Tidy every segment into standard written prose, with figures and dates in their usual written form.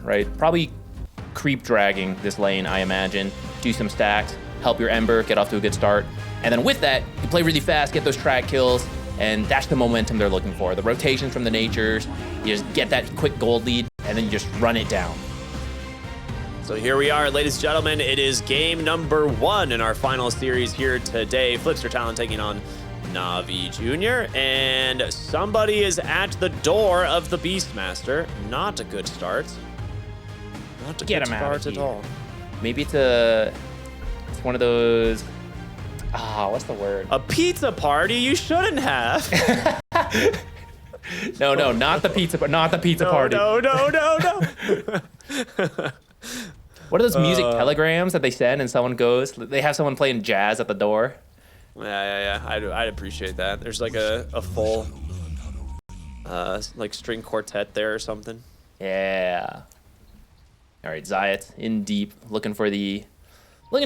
right? Probably creep dragging this lane, I imagine. Do some stacks, help your Ember get off to a good start. And then with that, you play really fast, get those track kills, and that's the momentum they're looking for. The rotations from the natures, you just get that quick gold lead, and then you just run it down. So here we are, ladies and gentlemen. It is game number 1 in our final series here today. Flipster Talon taking on NAVI Jr. And somebody is at the door of the Beastmaster. Not a good start. Not a Get good him out start of at all. Maybe it's one of those, what's the word? A pizza party you shouldn't have. No, not the pizza party. No. What are those music telegrams that they send and someone goes? They have someone playing jazz at the door. Yeah. I'd appreciate that. There's like a full like string quartet there or something. Yeah. All right, Zayat in deep, looking to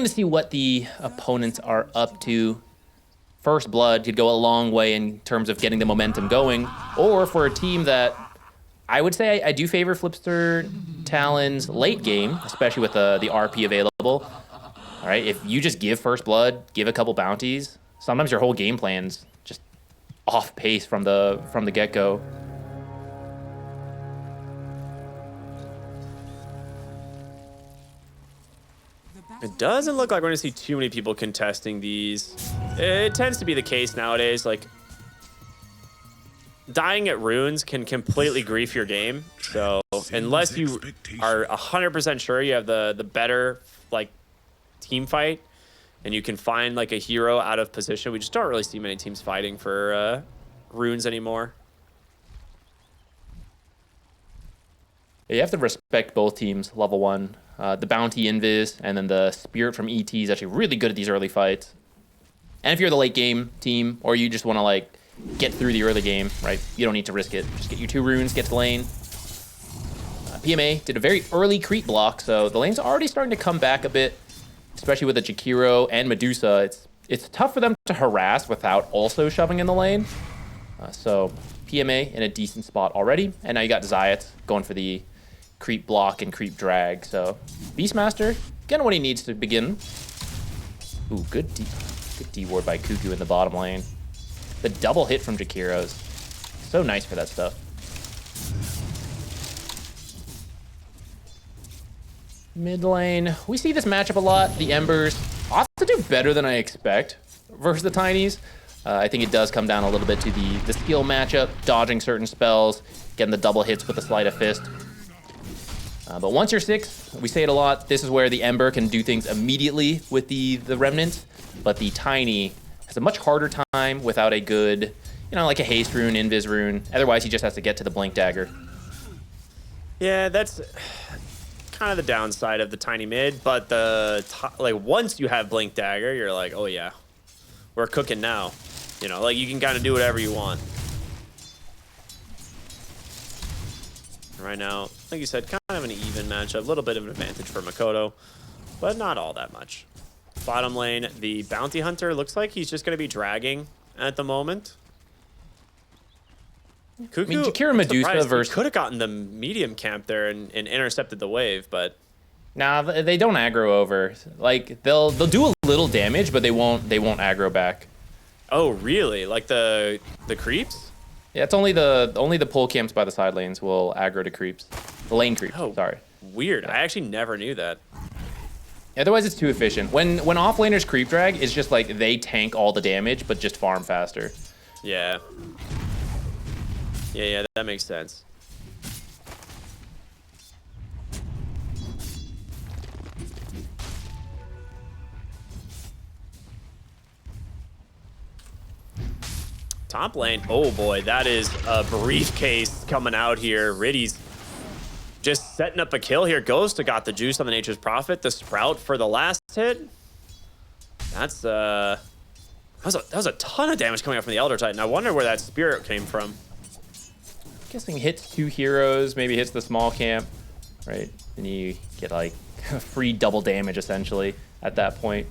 see what the opponents are up to. First blood could go a long way in terms of getting the momentum going, or for a team that I would say I do favor Flipster Talon's late game, especially with the RP available. All right, if you just give first blood, give a couple bounties, sometimes your whole game plan's just off pace from the get-go. It doesn't look like we're going to see too many people contesting these. It tends to be the case nowadays. Like, dying at runes can completely grief your game. So unless you are 100% sure you have the better like team fight and you can find like a hero out of position, we just don't really see many teams fighting for runes anymore. You have to respect both teams, level 1. The bounty invis and then the spirit from ET is actually really good at these early fights. And if you're the late game team or you just want to like get through the early game, right? You don't need to risk it. Just get your 2 runes, get to lane. PMA did a very early creep block, so the lane's already starting to come back a bit, especially with the Jakiro and Medusa. It's tough for them to harass without also shoving in the lane. So PMA in a decent spot already, and now you got Zayat going for the creep block and creep drag. So getting what he needs to begin. Ooh, good D ward by Cuckoo in the bottom lane. The double hit from Jakiro's so nice for that stuff. Mid lane, we see this matchup a lot. The Embers ought to do better than I expect versus the Tinies. I think it does come down a little bit to the skill matchup, dodging certain spells, getting the double hits with the sleight of fist. But once you're 6, we say it a lot, this is where the Ember can do things immediately with the Remnant, but the Tiny has a much harder time without a good, like a haste rune, invis rune. Otherwise, he just has to get to the blink dagger. Yeah, that's kind of the downside of the Tiny mid, but once you have blink dagger, you're like, oh yeah, we're cooking now. Like you can kind of do whatever you want. Right now, like you said, kind of an even matchup. A little bit of an advantage for Makoto, but not all that much. Bottom lane, the Bounty Hunter looks like he's just going to be dragging at the moment. Cuckoo, I mean, Jakiro Medusa versus... could have gotten the medium camp there and intercepted the wave, but... Nah, they don't aggro over. Like, they'll do a little damage, but they won't aggro back. Oh, really? Like the creeps? Yeah, it's only the pull camps by the side lanes will aggro to creeps. The lane creeps, sorry. Weird. I actually never knew that. Otherwise, it's too efficient. When offlaners creep drag, it's just like they tank all the damage, but just farm faster. Yeah. Yeah, that makes sense. Top lane, oh boy, that is a briefcase coming out here. Riddy's just setting up a kill here. Ghost got the juice on the Nature's Prophet. The Sprout for the last hit. That was a ton of damage coming out from the Elder Titan. I wonder where that Spirit came from. Guessing hits 2 heroes, maybe hits the small camp, right? And you get like free double damage essentially at that point.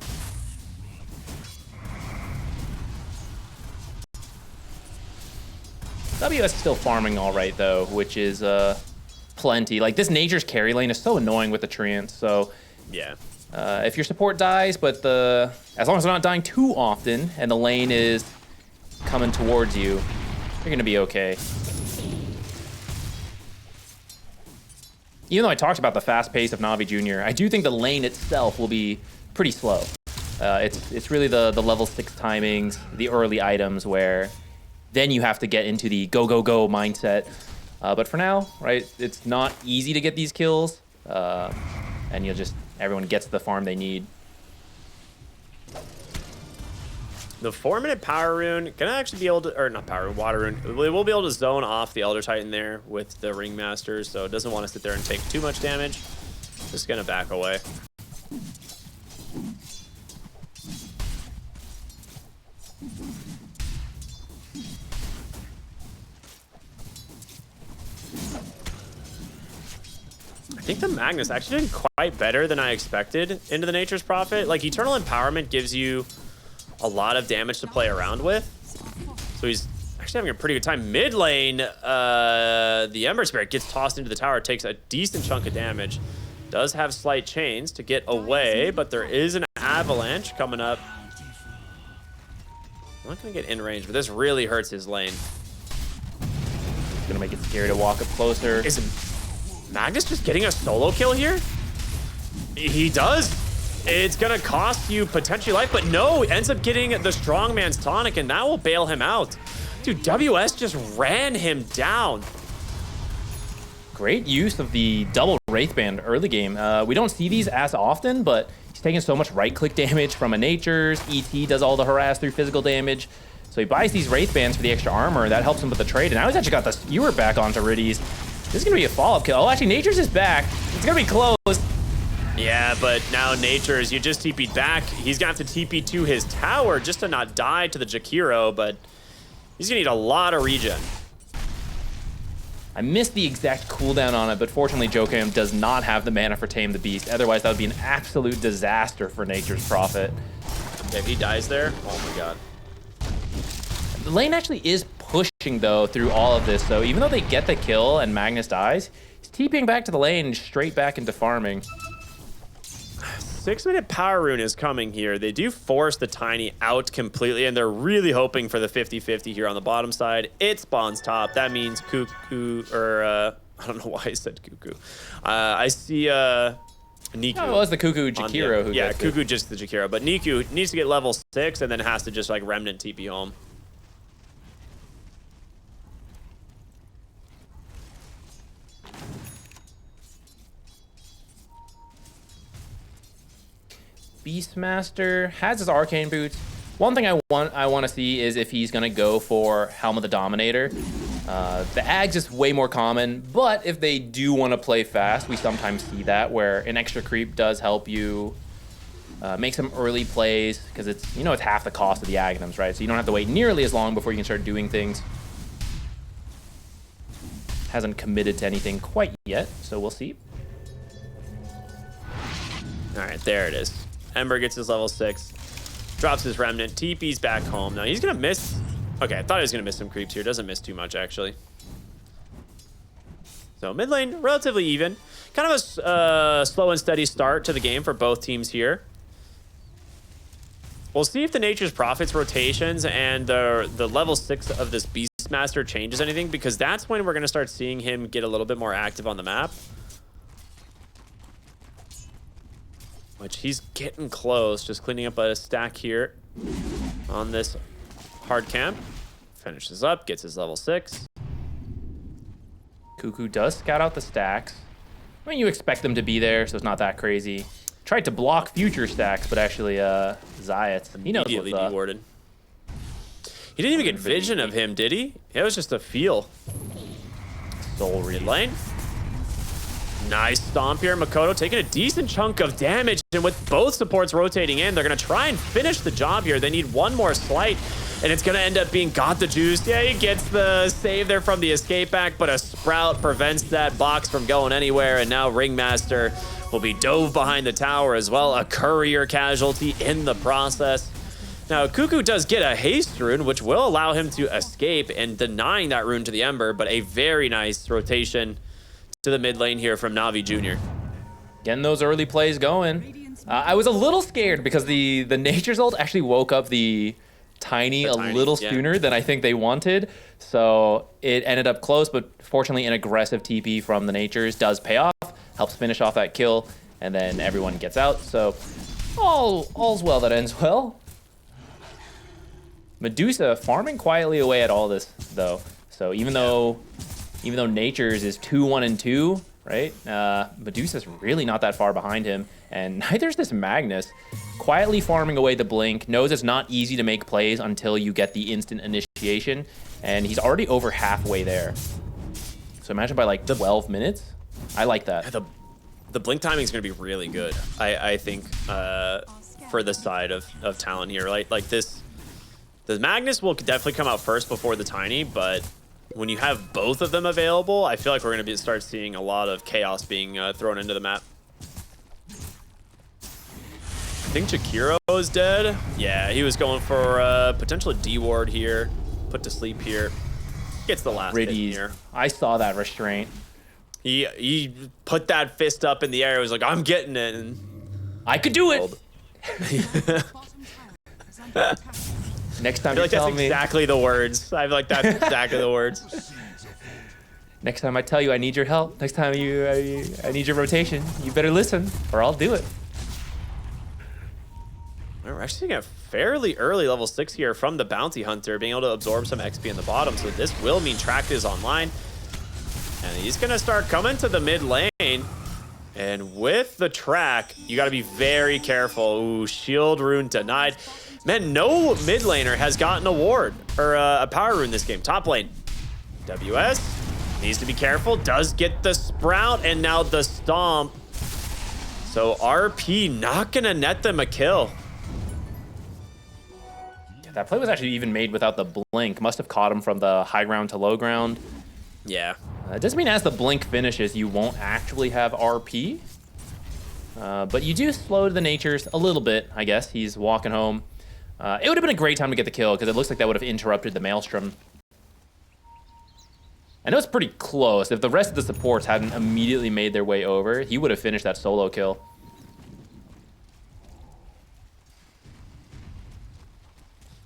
WS is still farming all right though, which is plenty. Like, this Nature's carry lane is so annoying with the Treants, so... Yeah. If your support dies, but as long as they're not dying too often, and the lane is coming towards you, you're gonna be okay. Even though I talked about the fast pace of Navi Jr., I do think the lane itself will be pretty slow. It's really the level 6 timings, the early items where then you have to get into the go, go, go mindset. But for now, right, it's not easy to get these kills. And everyone gets the farm they need. The 4-minute power rune gonna actually be able to, or not power rune, water rune. We'll be able to zone off the Elder Titan there with the Ringmaster, so it doesn't want to sit there and take too much damage. Just gonna back away. I think the Magnus actually did quite better than I expected into the Nature's Prophet. Like, Eternal Empowerment gives you a lot of damage to play around with. So he's actually having a pretty good time. Mid lane, the Ember Spirit gets tossed into the tower, takes a decent chunk of damage. Does have slight chains to get away, but there is an avalanche coming up. I'm not going to get in range, but this really hurts his lane. It's gonna make it scary to walk up closer. Is Magnus just getting a solo kill here? He does. It's gonna cost you potentially life, but no, ends up getting the strongman's tonic, and that will bail him out. Dude, WS just ran him down. Great use of the double Wraithband early game. We don't see these as often, but he's taking so much right-click damage from a Nature's. ET does all the harass through physical damage. So he buys these Wraithbands for the extra armor. That helps him with the trade, and now he's actually got the skewer back onto Riddies. This is gonna be a follow-up kill. Oh, actually, Nature's is back. It's gonna be close. Yeah, but now Nature's, you just TP'd back. He's gonna have to TP to his tower just to not die to the Jakiro, but he's gonna need a lot of regen. I missed the exact cooldown on it, but fortunately, Jokam does not have the mana for Tame the Beast. Otherwise, that would be an absolute disaster for Nature's Prophet. If he dies there, oh my god. The lane actually is pushing, though, through all of this. So even though they get the kill and Magnus dies, he's TPing back to the lane and straight back into farming. 6-minute power rune is coming here. They do force the Tiny out completely, and they're really hoping for the 50-50 here on the bottom side. It spawns top. That means Cuckoo, or I don't know why I said Cuckoo. I see Niku. Oh, it was the Cuckoo Jakiro who gets Cuckoo it. just the Jakiro. But Niku needs to get level 6 and then has to just like Remnant TP home. Beastmaster has his arcane boots. One thing I want to see is if he's gonna go for Helm of the Dominator. The Ags is way more common, but if they do want to play fast, we sometimes see that where an extra creep does help you make some early plays because it's it's half the cost of the Aghanims, right? So you don't have to wait nearly as long before you can start doing things. Hasn't committed to anything quite yet, so we'll see. All right, there it is. Ember gets his level 6, drops his Remnant, TP's back home. Now he's gonna miss. Okay, I thought he was gonna miss some creeps here. Doesn't miss too much actually. So mid lane, relatively even. Kind of a slow and steady start to the game for both teams here. We'll see if the Nature's Prophet's rotations and the level 6 of this Beastmaster changes anything, because that's when we're gonna start seeing him get a little bit more active on the map. Which he's getting close, just cleaning up a stack here on this hard camp. Finishes up, gets his level 6. Cuckoo does scout out the stacks. I mean, you expect them to be there, so it's not that crazy. Tried to block future stacks, but actually, Zayat, he knows Immediately what's up. dewarded. He didn't even get vision of him, did he? It was just a feel. Soul Mid Reed. lane. Nice stomp here. Makoto taking a decent chunk of damage, and with both supports rotating in, they're going to try and finish the job here. They need one more slight, and it's going to end up being Got the Juice. Yeah, he gets the save there from the escape back, but a Sprout prevents that box from going anywhere, and now Ringmaster will be dove behind the tower as well. A courier casualty in the process. Now, Cuckoo does get a haste rune, which will allow him to escape and denying that rune to the Ember, but a very nice rotation to the mid lane here from NAVI Jr. Getting those early plays going. I was a little scared because the Nature's ult actually woke up the Tiny a little sooner than I think they wanted. So it ended up close, but fortunately an aggressive TP from the Natures does pay off, helps finish off that kill, and then everyone gets out. So all's well that ends well. Medusa farming quietly away at all this though. So even though Nature's is 2-1-2, right? Medusa's really not that far behind him, and neither's this Magnus. Quietly farming away the blink, knows it's not easy to make plays until you get the instant initiation, and he's already over halfway there. So imagine by like 12 minutes. I like that. The blink timing is going to be really good, I think, for the side of Talon here. Like this, the Magnus will definitely come out first before the Tiny, but when you have both of them available, I feel like we're going to start seeing a lot of chaos being thrown into the map. I think Chikiro is dead. Yeah, he was going for potential D ward here. Put to sleep here. Gets the last hit here. I saw that restraint. He put that fist up in the air. He was like, I'm getting it. And I could do it. Next time you tell me. That's exactly the words. I feel like that's exactly the words. Next time I tell you I need your help. Next time I need your rotation. You better listen or I'll do it. We're actually seeing a fairly early level 6 here from the Bounty Hunter, being able to absorb some XP in the bottom. So this will mean Track is online. And he's going to start coming to the mid lane. And with the Track, you got to be very careful. Ooh, shield rune denied. Man, no mid laner has gotten a ward or a power rune this game. Top lane, WS needs to be careful. Does get the Sprout and now the Stomp. So RP not going to net them a kill. That play was actually even made without the blink. Must have caught him from the high ground to low ground. Yeah. It doesn't mean as the blink finishes, you won't actually have RP. But you do slow the Natures a little bit, I guess. He's walking home. It would have been a great time to get the kill because it looks like that would have interrupted the Maelstrom. I know it's pretty close. If the rest of the supports hadn't immediately made their way over, he would have finished that solo kill.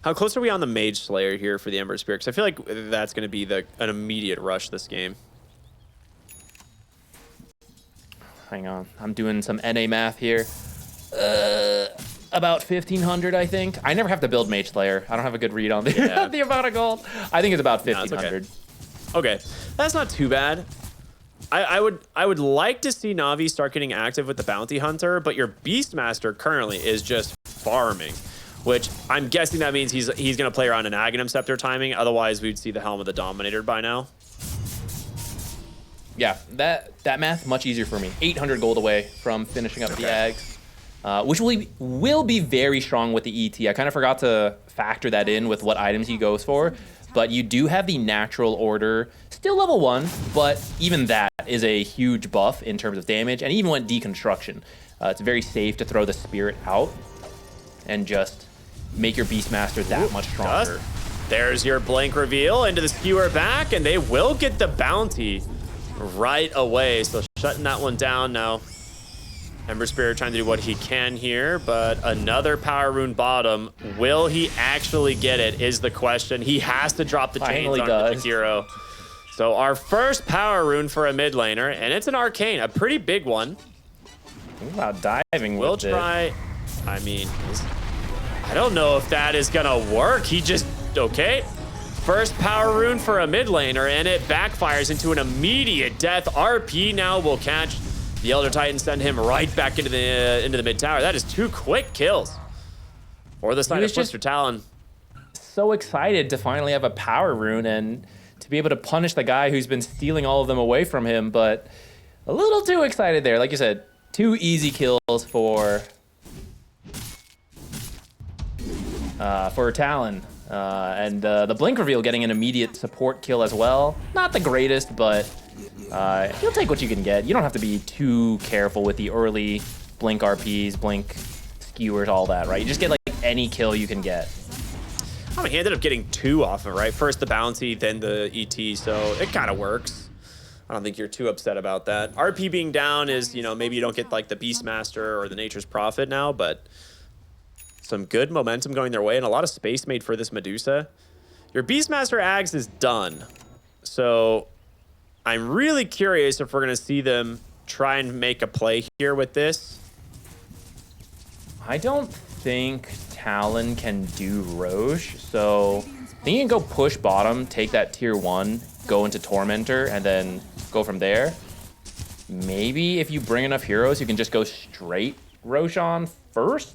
How close are we on the Mage Slayer here for the Ember Spear? Because I feel like that's going to be an immediate rush this game. Hang on. I'm doing some NA math here. About 1,500, I think. I never have to build Mage Slayer. I don't have a good read on the, the amount of gold. I think it's about 1,500. No, okay. That's not too bad. I would like to see Navi start getting active with the Bounty Hunter, but your Beastmaster currently is just farming, which I'm guessing that means he's going to play around an Aghanim Scepter timing. Otherwise, we'd see the Helm of the Dominator by now. Yeah, that math much easier for me. 800 gold away from finishing up the Ags, which will be very strong with the ET. I kind of forgot to factor that in with what items he goes for, but you do have the natural order, still level 1, but even that is a huge buff in terms of damage, and even went deconstruction. It's very safe to throw the Spirit out and just make your Beastmaster that much stronger. There's your blink reveal into the skewer back, and they will get the bounty right away. So shutting that one down now. Ember Spirit trying to do what he can here, but another power rune bottom. Will he actually get it is the question. He has to drop the chains on the hero. So our first power rune for a mid laner, and it's an arcane, a pretty big one. Think about diving we'll with try. I mean, I don't know if that is gonna work. He just, okay. First power rune for a mid laner, and it backfires into an immediate death. RP now will catch the Elder Titan, send him right back into the mid tower. That is 2 quick kills for the side of Flipster Talon. So excited to finally have a power rune and to be able to punish the guy who's been stealing all of them away from him, but a little too excited there. Like you said, 2 easy kills for Talon. And the blink reveal getting an immediate support kill as well. Not the greatest, but you'll take what you can get. You don't have to be too careful with the early blink RPs, blink skewers, all that, right? You just get like any kill you can get. I mean, he ended up getting 2 off of it, right? First the bounty, then the ET, so it kind of works. I don't think you're too upset about that. RP being down is, you know, maybe you don't get like the Beastmaster or the Nature's Prophet now, but some good momentum going their way and a lot of space made for this Medusa. Your Beastmaster Ags is done. So I'm really curious if we're going to see them try and make a play here with this. I don't think Talon can do Roche, so I think you can go push bottom, take that tier 1, go into Tormentor, and then go from there. Maybe if you bring enough heroes, you can just go straight Roche on first.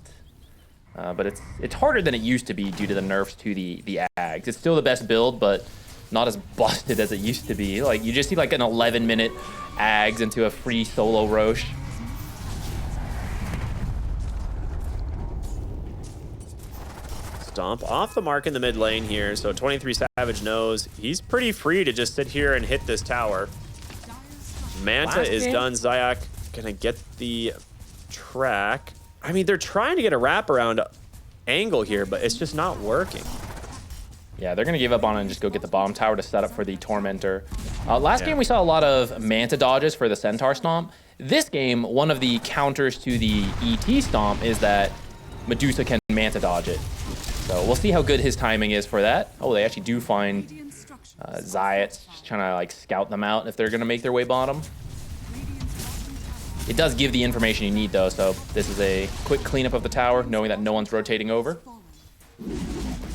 But it's harder than it used to be due to the nerfs to the Ags. It's still the best build, but not as busted as it used to be. Like, you just see like an 11-minute Ags into a free solo Roche. Stomp off the mark in the mid lane here. So 23 Savage knows he's pretty free to just sit here and hit this tower. Manta is done. Zayak gonna get the track. I mean, they're trying to get a wraparound angle here, but it's just not working. Yeah, they're going to give up on it and just go get the bottom tower to set up for the Tormentor. Last game, we saw a lot of Manta dodges for the Centaur Stomp. This game, one of the counters to the ET Stomp is that Medusa can Manta dodge it. So we'll see how good his timing is for that. Oh, they actually do find Zayat, just trying to like scout them out if they're going to make their way bottom. It does give the information you need, though, so this is a quick cleanup of the tower, knowing that no one's rotating over.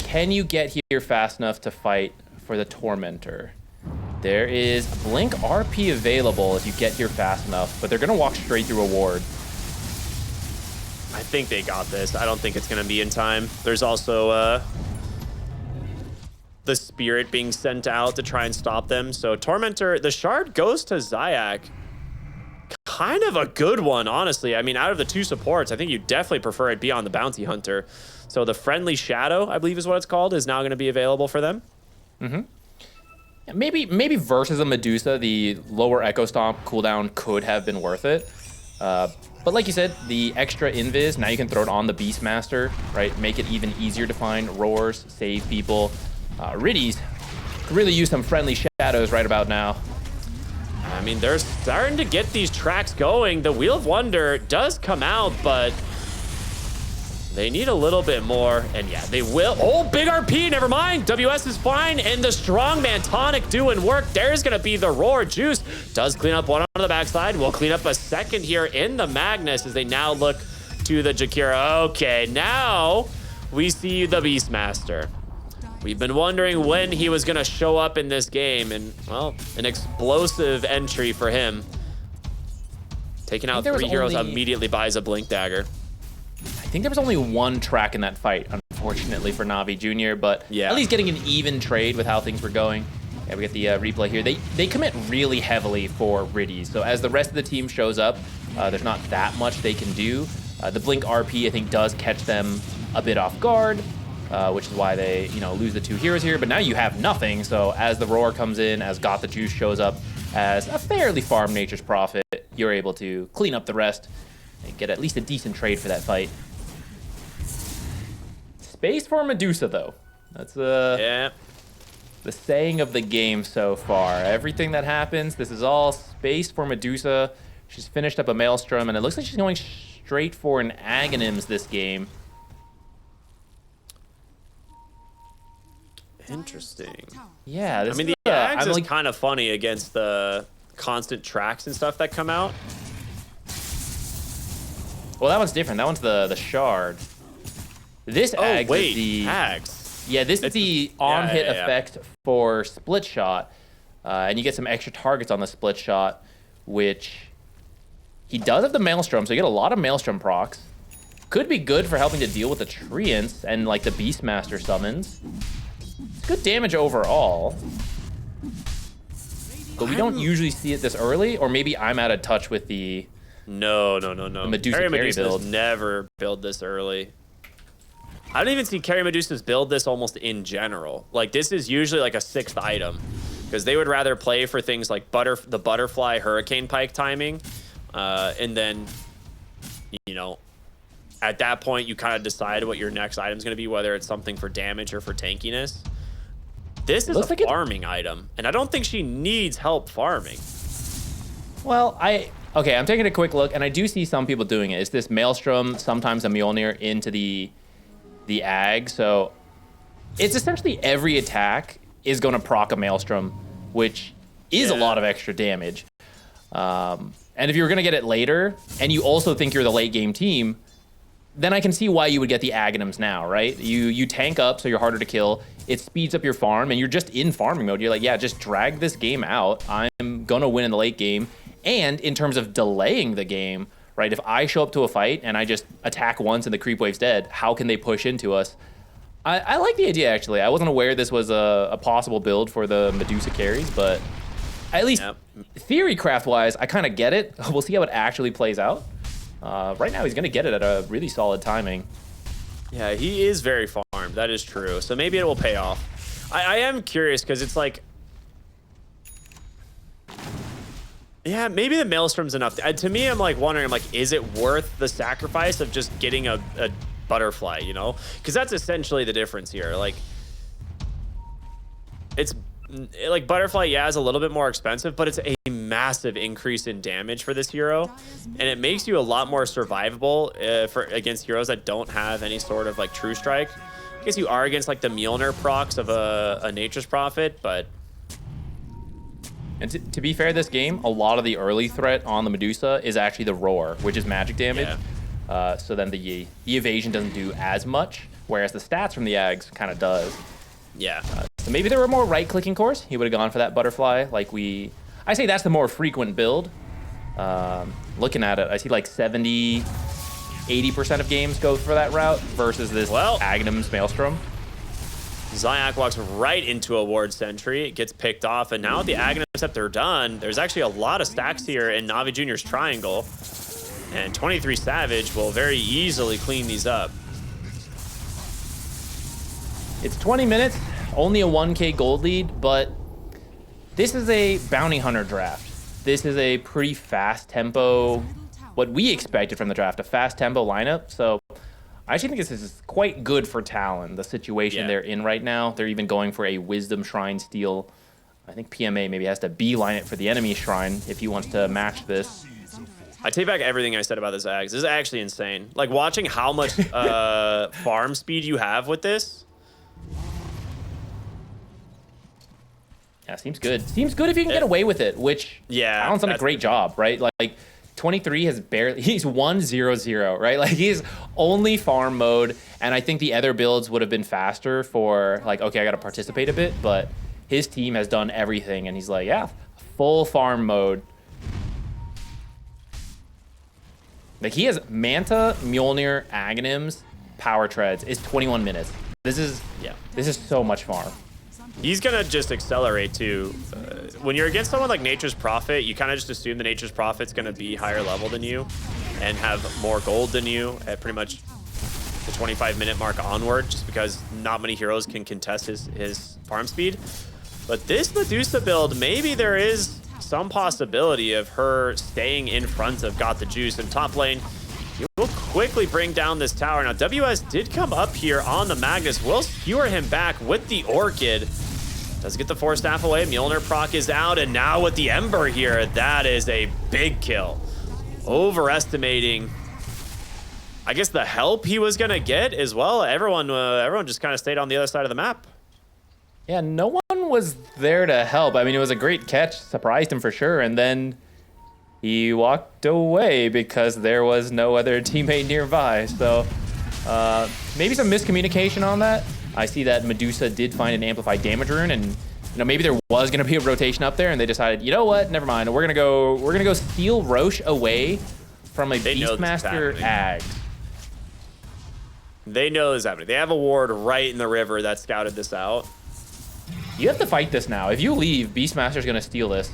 Can you get here fast enough to fight for the Tormentor? There is Blink RP available if you get here fast enough, but they're going to walk straight through a ward. I think they got this. I don't think it's going to be in time. There's also the Spirit being sent out to try and stop them. So Tormentor, the Shard goes to Zayak. Kind of a good one, honestly. I mean, out of the two supports, I think you definitely prefer it be on the Bounty Hunter. So the Friendly Shadow, I believe is what it's called, is now going to be available for them. Mm-hmm. Maybe versus a Medusa, the lower Echo Stomp cooldown could have been worth it. But like you said, the extra invis, now you can throw it on the Beastmaster, right? Make it even easier to find roars, save people. Riddies could really use some Friendly Shadows right about now. I mean, they're starting to get these tracks going. The Wheel of Wonder does come out, but they need a little bit more. And yeah, they will. Oh, big RP, never mind. WS is fine, and the Strongman Tonic doing work. There's going to be the Roar. Juice does clean up one on the backside. We'll clean up a second here in the Magnus as they now look to the Jakira. Okay, now we see the Beastmaster. We've been wondering when he was going to show up in this game, and, well, an explosive entry for him. Taking out 3 heroes immediately buys a Blink Dagger. I think there was only one track in that fight, unfortunately, for Navi Jr., but yeah, at least getting an even trade with how things were going. Yeah, we get the replay here. They commit really heavily for Riddies, so as the rest of the team shows up, there's not that much they can do. The Blink RP, I think, does catch them a bit off guard. Which is why they, lose the 2 heroes here. But now you have nothing. So as the Roar comes in, as Got the Juice shows up as a fairly farm Nature's Prophet, you're able to clean up the rest and get at least a decent trade for that fight. Space for Medusa, though. That's the saying of the game so far. Everything that happens, this is all space for Medusa. She's finished up a Maelstrom, and it looks like she's going straight for an Aghanims this game. Interesting. Yeah, I mean, the Ags is kind of funny against the constant tracks and stuff that come out. Well, that one's different. That one's the Shard. This Ags is the Ags. Yeah, this is the on-hit effect for Split Shot, and you get some extra targets on the Split Shot, which he does have the Maelstrom, so you get a lot of Maelstrom procs. Could be good for helping to deal with the Treants and like the Beastmaster summons. Good damage overall, but we don't usually see it this early, or maybe I'm out of touch with the No. the Medusa carry build. Never build this early. I don't even see carry Medusas build this almost in general. Like, this is usually like a 6th item, because they would rather play for things like the Butterfly Hurricane Pike timing, and then, at that point you kind of decide what your next item is going to be, whether it's something for damage or for tankiness. This is a farming item, and I don't think she needs help farming. Well, okay, I'm taking a quick look, and I do see some people doing it. It's this Maelstrom, sometimes a Mjolnir into the Ag. So it's essentially every attack is going to proc a Maelstrom, which is a lot of extra damage. And if you're going to get it later, and you also think you're the late game team, then I can see why you would get the Aghanims now, right? You tank up, so you're harder to kill. It speeds up your farm, and you're just in farming mode. You're like, yeah, just drag this game out. I'm going to win in the late game. And in terms of delaying the game, right, if I show up to a fight and I just attack once and the creep wave's dead, how can they push into us? I like the idea, actually. I wasn't aware this was a possible build for the Medusa carries, but at least theory craft-wise, I kind of get it. We'll see how it actually plays out. Right now, he's going to get it at a really solid timing. Yeah, he is very farmed. That is true. So maybe it will pay off. I am curious because it's like, yeah, maybe the Maelstrom's enough. To me, I'm like wondering, I'm like, is it worth the sacrifice of just getting a butterfly, you know? Because that's essentially the difference here. Like, it's like butterfly, yeah, is a little bit more expensive, but it's a massive increase in damage for this hero, and it makes you a lot more survivable against heroes that don't have any sort of like true strike. I guess you are against like the Mjolnir procs of a Nature's Prophet, but. And to be fair, this game, a lot of the early threat on the Medusa is actually the roar, which is magic damage. Yeah. So then the evasion doesn't do as much, whereas the stats from the Ags kind of does. Yeah. So maybe there were more right-clicking cores. He would have gone for that butterfly. I say that's the more frequent build. Looking at it, I see like 70, 80% of games go for that route versus this Aghanim's Maelstrom. Zyak walks right into a ward sentry. It gets picked off, and now with the Aghanims that they're done, there's actually a lot of stacks here in Navi Jr.'s triangle, and 23 Savage will very easily clean these up. It's 20 minutes, only a 1K gold lead, but this is a bounty hunter draft. This is a pretty fast tempo, what we expected from the draft, a fast tempo lineup. So I actually think this is quite good for Talon, the situation they're in right now. They're even going for a Wisdom Shrine steal. I think PMA maybe has to beeline it for the enemy shrine if he wants to match this. I take back everything I said about this Ags. This is actually insane. Like, watching how much farm speed you have with this. Yeah, seems good. Seems good if you can get away with it, which Talon's done a great job, right? Like 23 has he's 1-0-0, right? Like, he's only farm mode, and I think the other builds would have been faster for, like, okay, I got to participate a bit, but his team has done everything, and he's like, yeah, full farm mode. Like, he has Manta, Mjolnir, Aghanims, Power Treads. It's 21 minutes. This is so much farm. He's going to just accelerate, too. When you're against someone like Nature's Prophet, you kind of just assume the Nature's Prophet's going to be higher level than you and have more gold than you at pretty much the 25-minute mark onward, just because not many heroes can contest his farm speed. But this Medusa build, maybe there is some possibility of her staying in front of Got the Juice. In top lane, you will quickly bring down this tower. Now, WS did come up here on the Magnus. Will skewer him back with the Orchid. Does get the Force Staff away. Mjolnir proc is out, and now with the Ember here, that is a big kill. Overestimating, I guess, the help he was gonna get as well. Everyone just kind of stayed on the other side of the map. Yeah, no one was there to help. I mean, it was a great catch, surprised him for sure, and then he walked away because there was no other teammate nearby. So maybe some miscommunication on that. I see that Medusa did find an amplified damage rune, and maybe there was going to be a rotation up there, and they decided, you know what, never mind. We're gonna go steal Roche away from a Beastmaster Ag. They know this is happening. They have a ward right in the river that scouted this out. You have to fight this now. If you leave, Beastmaster's gonna steal this.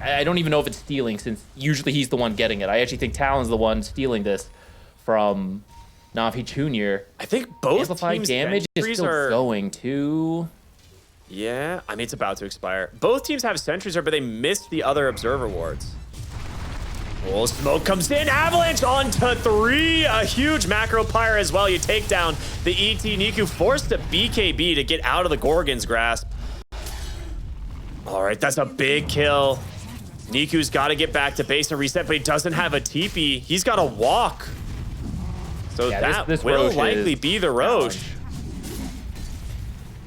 I don't even know if it's stealing, since usually he's the one getting it. I actually think Talon's the one stealing this from Navi Jr. I think both amplified teams' damage is still going to. Yeah, I mean, it's about to expire. Both teams have sentries, but they missed the other observer wards. Oh, smoke comes in. Avalanche onto 3. A huge macro pyre as well. You take down the ET. Niku forced to BKB to get out of the Gorgon's grasp. All right, that's a big kill. Niku's got to get back to base and reset, but he doesn't have a TP. He's got to walk. So Yeah, that this will Roche likely is be the Roche.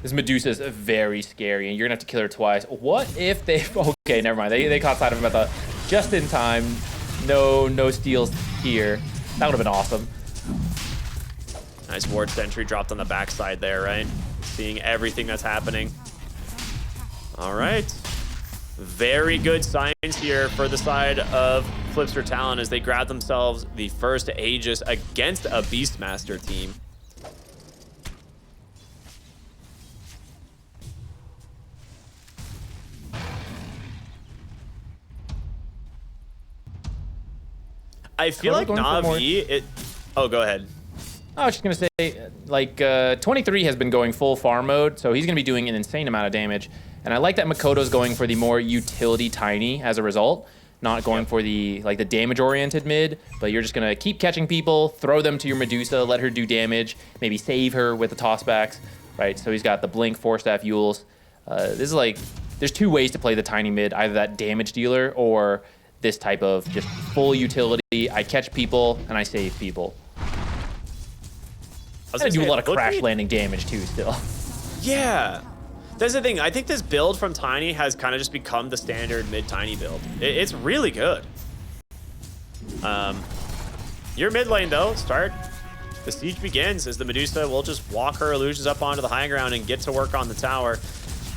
This Medusa is very scary, and you're gonna have to kill her twice. What if they? Okay, never mind. They caught sight of him at the just in time. No steals here. That would have been awesome. Nice ward sentry dropped on the backside there, right? Seeing everything that's happening. All right. Very good signs here for the side of Flipster Talon as they grab themselves the first Aegis against a Beastmaster team. I feel like NAVI, oh, go ahead. I was just gonna say, like, 23 has been going full farm mode, so he's gonna be doing an insane amount of damage. And I like that Makoto's going for the more utility tiny as a result, not going for the damage-oriented mid, but you're just gonna keep catching people, throw them to your Medusa, let her do damage, maybe save her with the tossbacks, right? So he's got the Blink, 4-staff Yules. This is like, there's two ways to play the tiny mid, either that damage dealer or this type of just full utility. I catch people and I save people. I do a lot of crash landing damage too still. Yeah. That's the thing. I think this build from Tiny has kind of just become the standard mid-Tiny build. It's really good. Your mid lane, though, start. The siege begins as the Medusa will just walk her illusions up onto the high ground and get to work on the tower.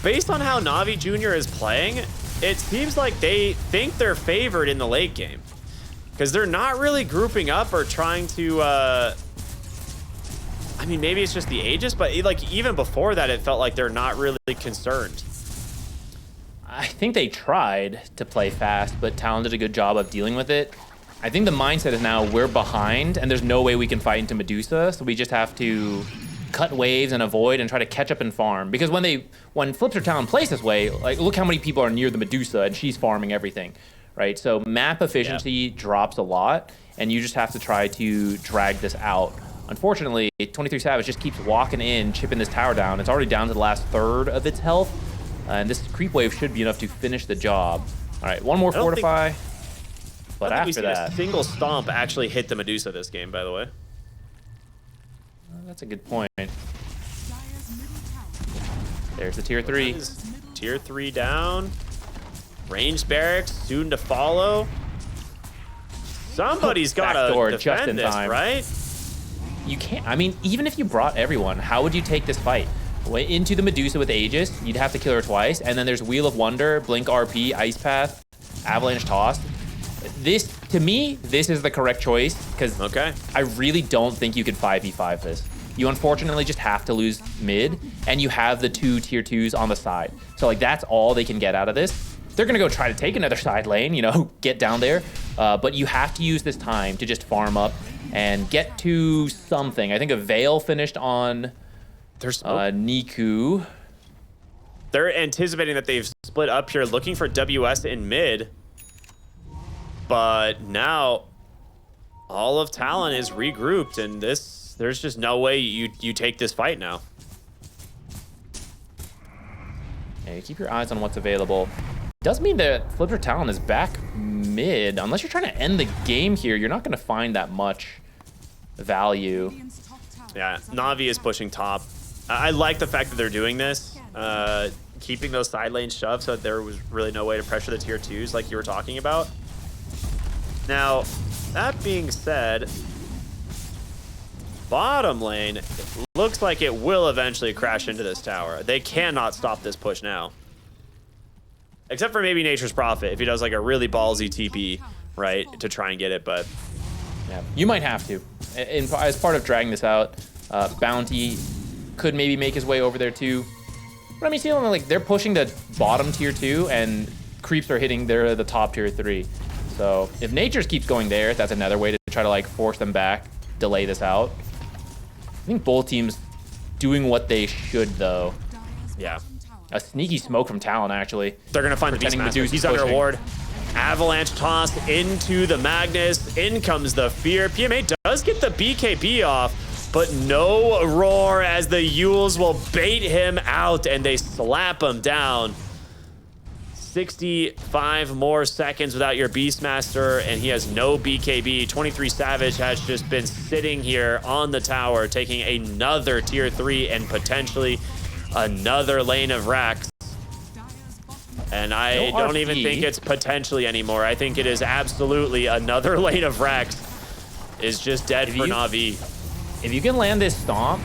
Based on how Navi Jr. is playing, it seems like they think they're favored in the late game. Because they're not really grouping up or trying to... I mean, maybe it's just the Aegis, but like even before that, it felt like they're not really concerned. I think they tried to play fast, but Talon did a good job of dealing with it. I think the mindset is now we're behind, and there's no way we can fight into Medusa, so we just have to cut waves and avoid and try to catch up and farm. Because when Flipster Talon plays this way, like look how many people are near the Medusa, and she's farming everything, right? So map efficiency drops a lot, and you just have to try to drag this out. Unfortunately, 23 Savage just keeps walking in, chipping this tower down. It's already down to the last third of its health. And this creep wave should be enough to finish the job. All right, one more fortify. But after that... a single stomp actually hit the Medusa this game, by the way. That's a good point. There's the tier 3. Tier 3 down. Ranged barracks soon to follow. Somebody's got to defend this, right? You can't, I mean, even if you brought everyone, how would you take this fight? Into the Medusa with Aegis, you'd have to kill her twice, and then there's Wheel of Wonder, Blink RP, Ice Path, Avalanche Toss. This, to me, this is the correct choice, because I really don't think you could 5v5 this. You unfortunately just have to lose mid, and you have the 2 tier 2s on the side. So like that's all they can get out of this. They're gonna go try to take another side lane, you know, get down there, but you have to use this time to just farm up and get to something. I think a Veil finished on Niku. They're anticipating that they've split up here, looking for WS in mid. But now all of Talon is regrouped, and there's just no way you take this fight now. Yeah, you keep your eyes on what's available. Does mean that Flipster Talon is back mid. Unless you're trying to end the game here, you're not going to find that much value. Yeah, Navi is pushing top. I like the fact that they're doing this, keeping those side lanes shoved so that there was really no way to pressure the tier 2s like you were talking about. Now, that being said, bottom lane looks like it will eventually crash into this tower. They cannot stop this push now. Except for maybe Nature's Prophet, if he does like a really ballsy TP, right, to try and get it, but... Yeah, you might have to. As part of dragging this out, Bounty could maybe make his way over there too. But I mean, see, like they're pushing the bottom tier 2, and creeps are hitting the top tier 3. So if Nature's keeps going there, that's another way to try to like force them back, delay this out. I think both teams doing what they should though. Yeah. A sneaky smoke from Talon, actually. They're going to find the Beastmaster. He's under ward. Avalanche toss into the Magnus. In comes the Fear. PMA does get the BKB off, but no roar as the Yules will bait him out, and they slap him down. 65 more seconds without your Beastmaster, and he has no BKB. 23 Savage has just been sitting here on the tower, taking another tier 3 and potentially another lane of racks. And I don't even think it's potentially anymore. I think it is absolutely another lane of racks is just dead for Na'Vi. If you can land this stomp,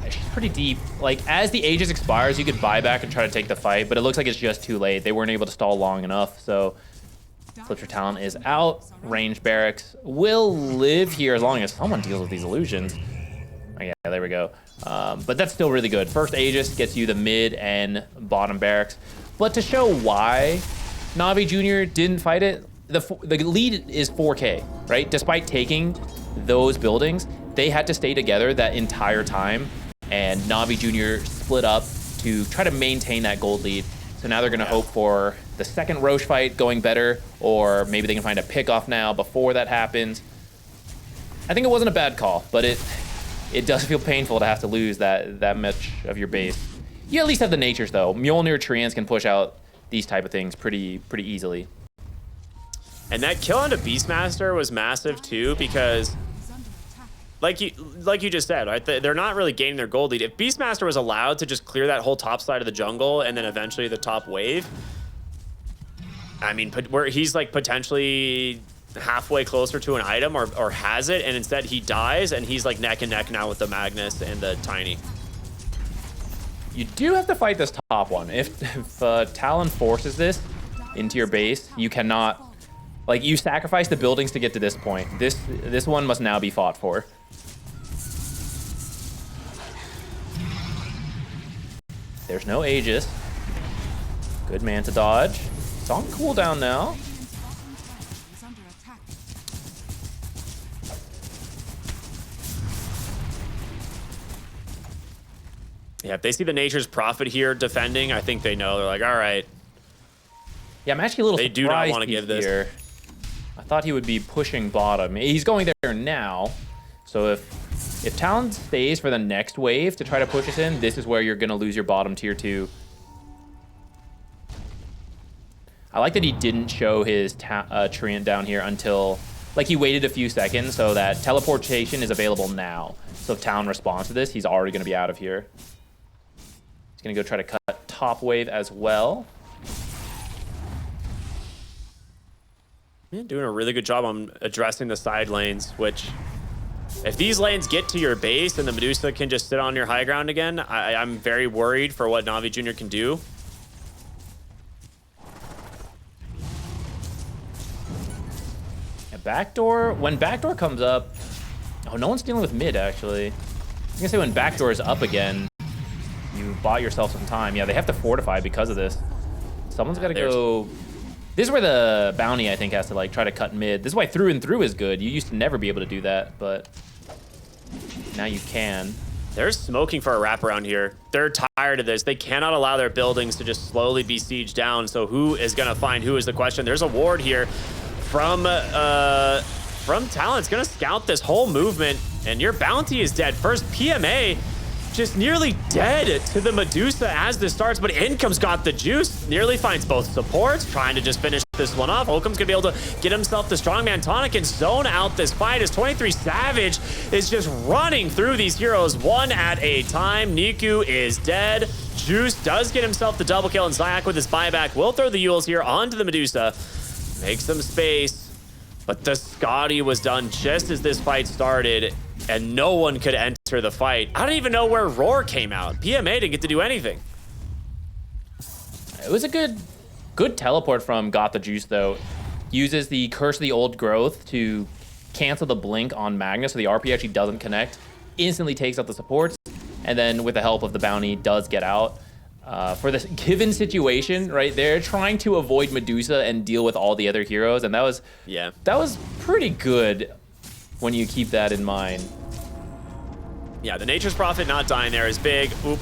she's pretty deep. Like, as the Aegis expires, you could buy back and try to take the fight, but it looks like it's just too late. They weren't able to stall long enough, so Flipster Talon is out. Ranged barracks will live here as long as someone deals with these illusions. Oh, yeah, there we go. But that's still really good. First Aegis gets you the mid and bottom barracks. But to show why Navi Jr. didn't fight it, the lead is 4K, right? Despite taking those buildings, they had to stay together that entire time, and Navi Jr. split up to try to maintain that gold lead. So now they're going to hope for the second Roche fight going better, or maybe they can find a pick-off now before that happens. I think it wasn't a bad call, but it does feel painful to have to lose that much of your base. You at least have the natures, though. Mjolnir, Treants can push out these type of things pretty easily. And that kill onto Beastmaster was massive, too, because like you just said, right? They're not really gaining their gold lead. If Beastmaster was allowed to just clear that whole top side of the jungle and then eventually the top wave, I mean, where he's like potentially halfway closer to an item or has it, and instead he dies and he's like neck and neck now with the Magnus and the Tiny. You do have to fight this top one. If Talon forces this into your base, you cannot. Like, you sacrifice the buildings to get to this point. This one must now be fought for. There's no Aegis. Good man to dodge. It's on cooldown now. Yeah, if they see the Nature's Prophet here defending, I think they know. They're like, all right. Yeah, I'm actually a little surprised. They do not want to give this. Here. I thought he would be pushing bottom. He's going there now. So if Talon stays for the next wave to try to push us in, this is where you're going to lose your bottom tier 2. I like that he didn't show his Treant down here until, like, he waited a few seconds so that teleportation is available now. So if Talon responds to this, he's already going to be out of here. He's going to go try to cut top wave as well. Yeah, doing a really good job on addressing the side lanes, which if these lanes get to your base and the Medusa can just sit on your high ground again, I'm very worried for what Navi Jr. can do. Backdoor, when backdoor comes up, oh, no one's dealing with mid, actually. I'm gonna say when backdoor is up again, you bought yourself some time. Yeah, they have to fortify because of this. Someone's got to go. This is where the bounty, I think, has to like try to cut mid. This is why through and through is good. You used to never be able to do that, but now you can. They're smoking for a wraparound here. They're tired of this. They cannot allow their buildings to just slowly be sieged down. So who is gonna find who is the question. There's a ward here from Talon. It's gonna scout this whole movement, and your bounty is dead. First PMA just nearly dead to the Medusa as this starts, but Income's got the juice. Nearly finds both supports, trying to just finish this one off. Holcomb's gonna be able to get himself the strongman tonic and zone out this fight as 23 Savage is just running through these heroes one at a time. Niku is dead. Juice does get himself the double kill, and Zayak with his buyback will throw the Yules here onto the Medusa. Make some space, but the Scotty was done just as this fight started, and no one could enter the fight. I don't even know where Roar came out. PMA didn't get to do anything. It was a good teleport from Got the Juice, though. Uses the Curse of the Old Growth to cancel the blink on Magnus, so the RP actually doesn't connect. Instantly takes out the supports, and then with the help of the bounty, does get out. For this given situation, right, they're trying to avoid Medusa and deal with all the other heroes, and that was pretty good when you keep that in mind. Yeah, the Nature's Prophet not dying there is big. Oop,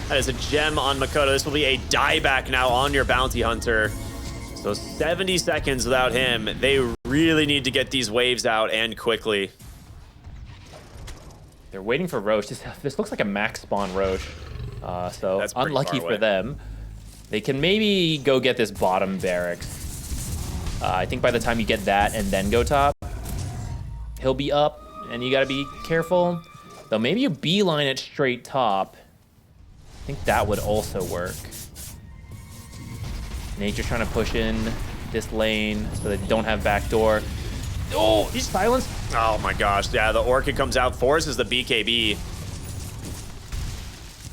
that is a gem on Makoto. This will be a dieback now on your Bounty Hunter. So 70 seconds without him. They really need to get these waves out and quickly. They're waiting for Roche. This looks like a max spawn Roche. So that's unlucky for them. They can maybe go get this bottom barracks. I think by the time you get that and then go top, he'll be up, and you gotta be careful. Though maybe you beeline it straight top. I think that would also work. Nature's trying to push in this lane so they don't have backdoor. Oh, he's silenced. Oh my gosh, yeah, the Orchid comes out, forces the BKB.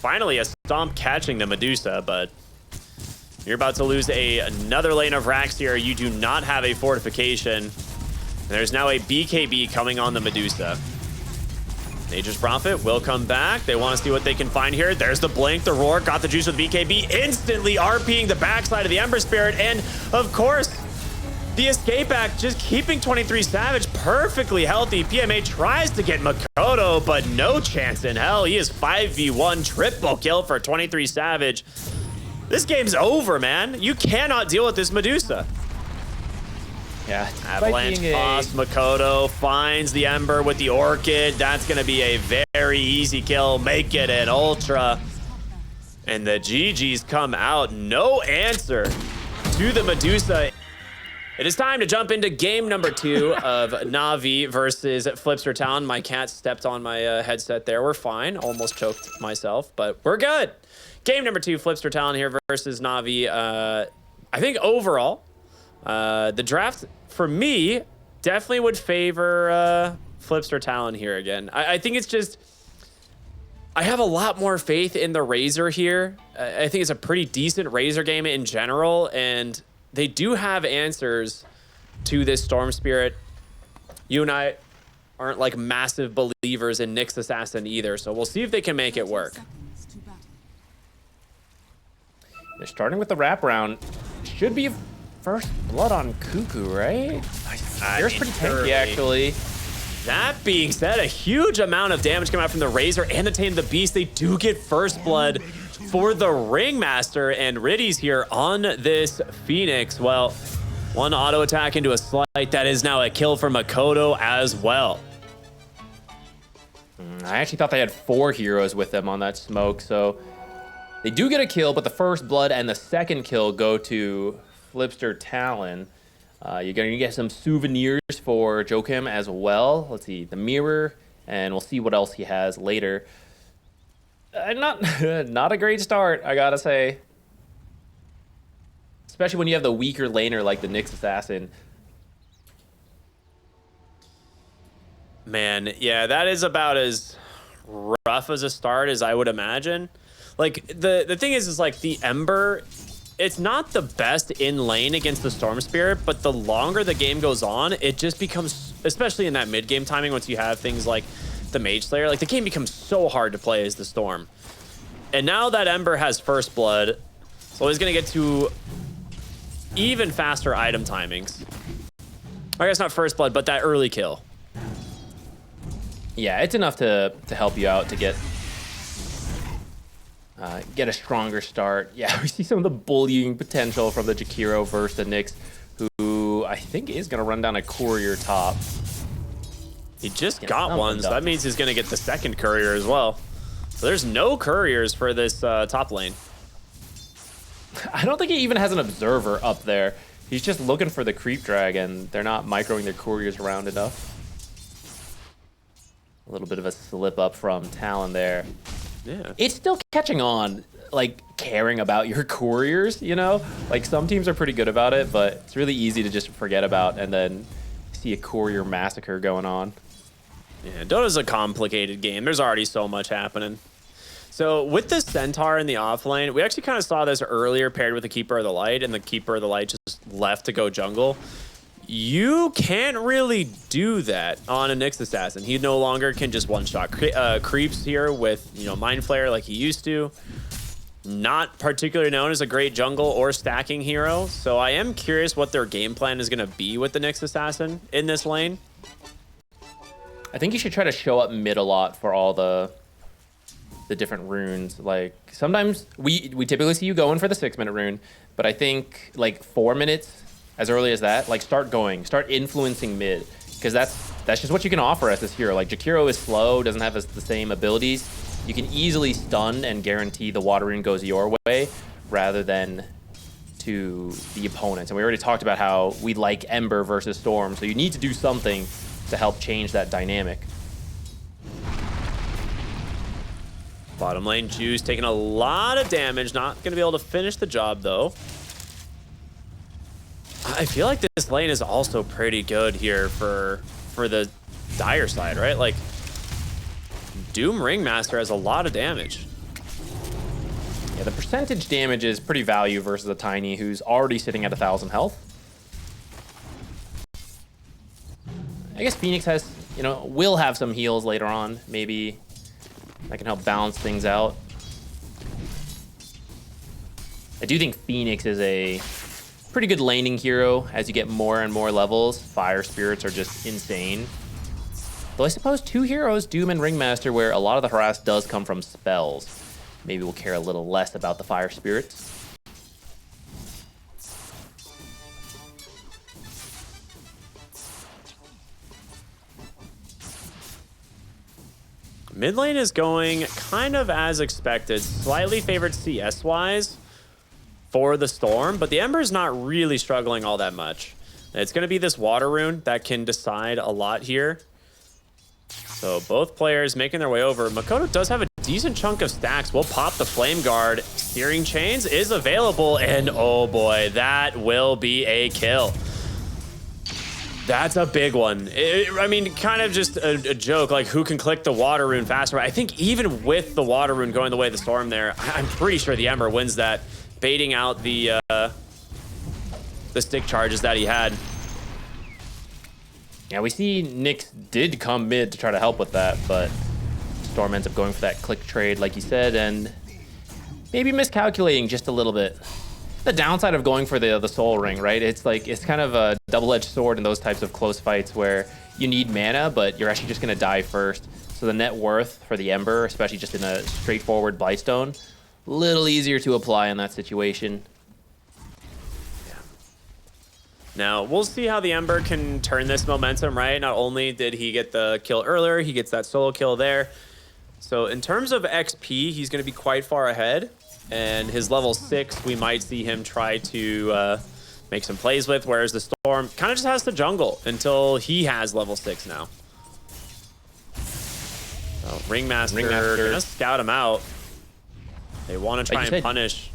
Finally, a stomp catching the Medusa, but you're about to lose another lane of racks here. You do not have a fortification. There's now a BKB coming on the Medusa. Nature's Prophet will come back. They want to see what they can find here. There's the blink, the roar, got the juice with BKB, instantly RPing the backside of the Ember Spirit, and of course, the escape act just keeping 23 Savage perfectly healthy. PMA tries to get Makoto, but no chance in hell. He is 5v1 triple kill for 23 Savage. This game's over, man. You cannot deal with this Medusa. Yeah. Avalanche toss, Makoto finds the Ember with the Orchid. That's going to be a very easy kill. Make it an Ultra. And the GGs come out. No answer to the Medusa. It is time to jump into game number 2 of NAVI versus Flipster Talon. My cat stepped on my headset there. We're fine. Almost choked myself, but we're good. Game number 2, Flipster Talon here versus NAVI. I think overall, the draft, for me, definitely would favor Flipster Talon here again. I think it's just, I have a lot more faith in the Razor here. I think it's a pretty decent Razor game in general, and they do have answers to this Storm Spirit. You and I aren't like massive believers in Nyx Assassin either, so we'll see if they can make it work. They're starting with the wraparound. Should be first blood on Cuckoo, right? There's pretty tanky, actually. That being said, a huge amount of damage coming out from the Razor and the Tame of the Beast. They do get first blood for the Ringmaster, and Riddy's here on this Phoenix. Well, one auto attack into a slight. That is now a kill for Makoto as well. I actually thought they had 4 heroes with them on that smoke, so they do get a kill, but the first blood and the second kill go to Flipster Talon. You're going to get some souvenirs for Joachim as well. Let's see, the mirror, and we'll see what else he has later. Not a great start, I gotta say. Especially when you have the weaker laner like the Nyx Assassin. Man, yeah, that is about as rough as a start as I would imagine. Like, the thing is like the Ember, it's not the best in lane against the Storm Spirit, but the longer the game goes on, it just becomes, especially in that mid-game timing, once you have things like the Mage Slayer, like the game becomes so hard to play as the Storm. And now that Ember has first blood, so he's gonna get to even faster item timings. I guess not first blood, but that early kill. Yeah, it's enough to help you out to get a stronger start. Yeah, we see some of the bullying potential from the Jakiro versus the Nyx, who I think is gonna run down a courier top. He just got one, so that means he's going to get the second courier as well. So there's no couriers for this top lane. I don't think he even has an observer up there. He's just looking for the creep dragon. They're not microing their couriers around enough. A little bit of a slip up from Talon there. Yeah. It's still catching on, like, caring about your couriers, you know? Like, some teams are pretty good about it, but it's really easy to just forget about and then see a courier massacre going on. Yeah, Dota's a complicated game. There's already so much happening. So with the Centaur in the offlane, we actually kind of saw this earlier paired with the Keeper of the Light, and the Keeper of the Light just left to go jungle. You can't really do that on a Nyx Assassin. He no longer can just one-shot creeps here with, you know, Mind Flayer like he used to. Not particularly known as a great jungle or stacking hero. So I am curious what their game plan is going to be with the Nyx Assassin in this lane. I think you should try to show up mid a lot for all the different runes. Like, sometimes we typically see you going for the 6-minute rune, but I think like 4 minutes, as early as that, like start influencing mid, because that's just what you can offer as this hero. Like, Jakiro is slow, doesn't have the same abilities. You can easily stun and guarantee the water rune goes your way, rather than to the opponents. And we already talked about how we like Ember versus Storm, so you need to do something to help change that dynamic. Bottom lane, Juice taking a lot of damage. Not going to be able to finish the job, though. I feel like this lane is also pretty good here for the Dire side, right? Like, Doom Ringmaster has a lot of damage. Yeah, the percentage damage is pretty value versus a Tiny who's already sitting at 1,000 health. I guess Phoenix has, you know, will have some heals later on. Maybe that can help balance things out. I do think Phoenix is a pretty good laning hero as you get more and more levels. Fire Spirits are just insane. Though I suppose two heroes, Doom and Ringmaster, where a lot of the harass does come from spells. Maybe we'll care a little less about the Fire Spirits. Mid lane is going kind of as expected. Slightly favored CS-wise for the Storm, but the Ember's not really struggling all that much. It's going to be this Water Rune that can decide a lot here. So both players making their way over. Makoto does have a decent chunk of stacks. We'll pop the Flame Guard. Searing Chains is available, and oh boy, that will be a kill. That's a big one. I mean, kind of just a joke, like who can click the Water Rune faster. I think even with the Water Rune going the way of the Storm there, I'm pretty sure the Ember wins that, baiting out the stick charges that he had. Yeah, we see Nyx did come mid to try to help with that, but Storm ends up going for that click trade, like you said, and maybe miscalculating just a little bit. The downside of going for the soul ring, right? It's like, it's kind of a double-edged sword in those types of close fights where you need mana, but you're actually just going to die first. So the net worth for the Ember, especially just in a straightforward Blightstone, a little easier to apply in that situation. Yeah. Now, we'll see how the Ember can turn this momentum, right? Not only did he get the kill earlier, he gets that solo kill there. So in terms of XP, he's going to be quite far ahead. And his level 6, we might see him try to make some plays with, whereas the Storm kind of just has to jungle until he has level 6 now. So Ringmaster gonna scout him out. They want to try and punish.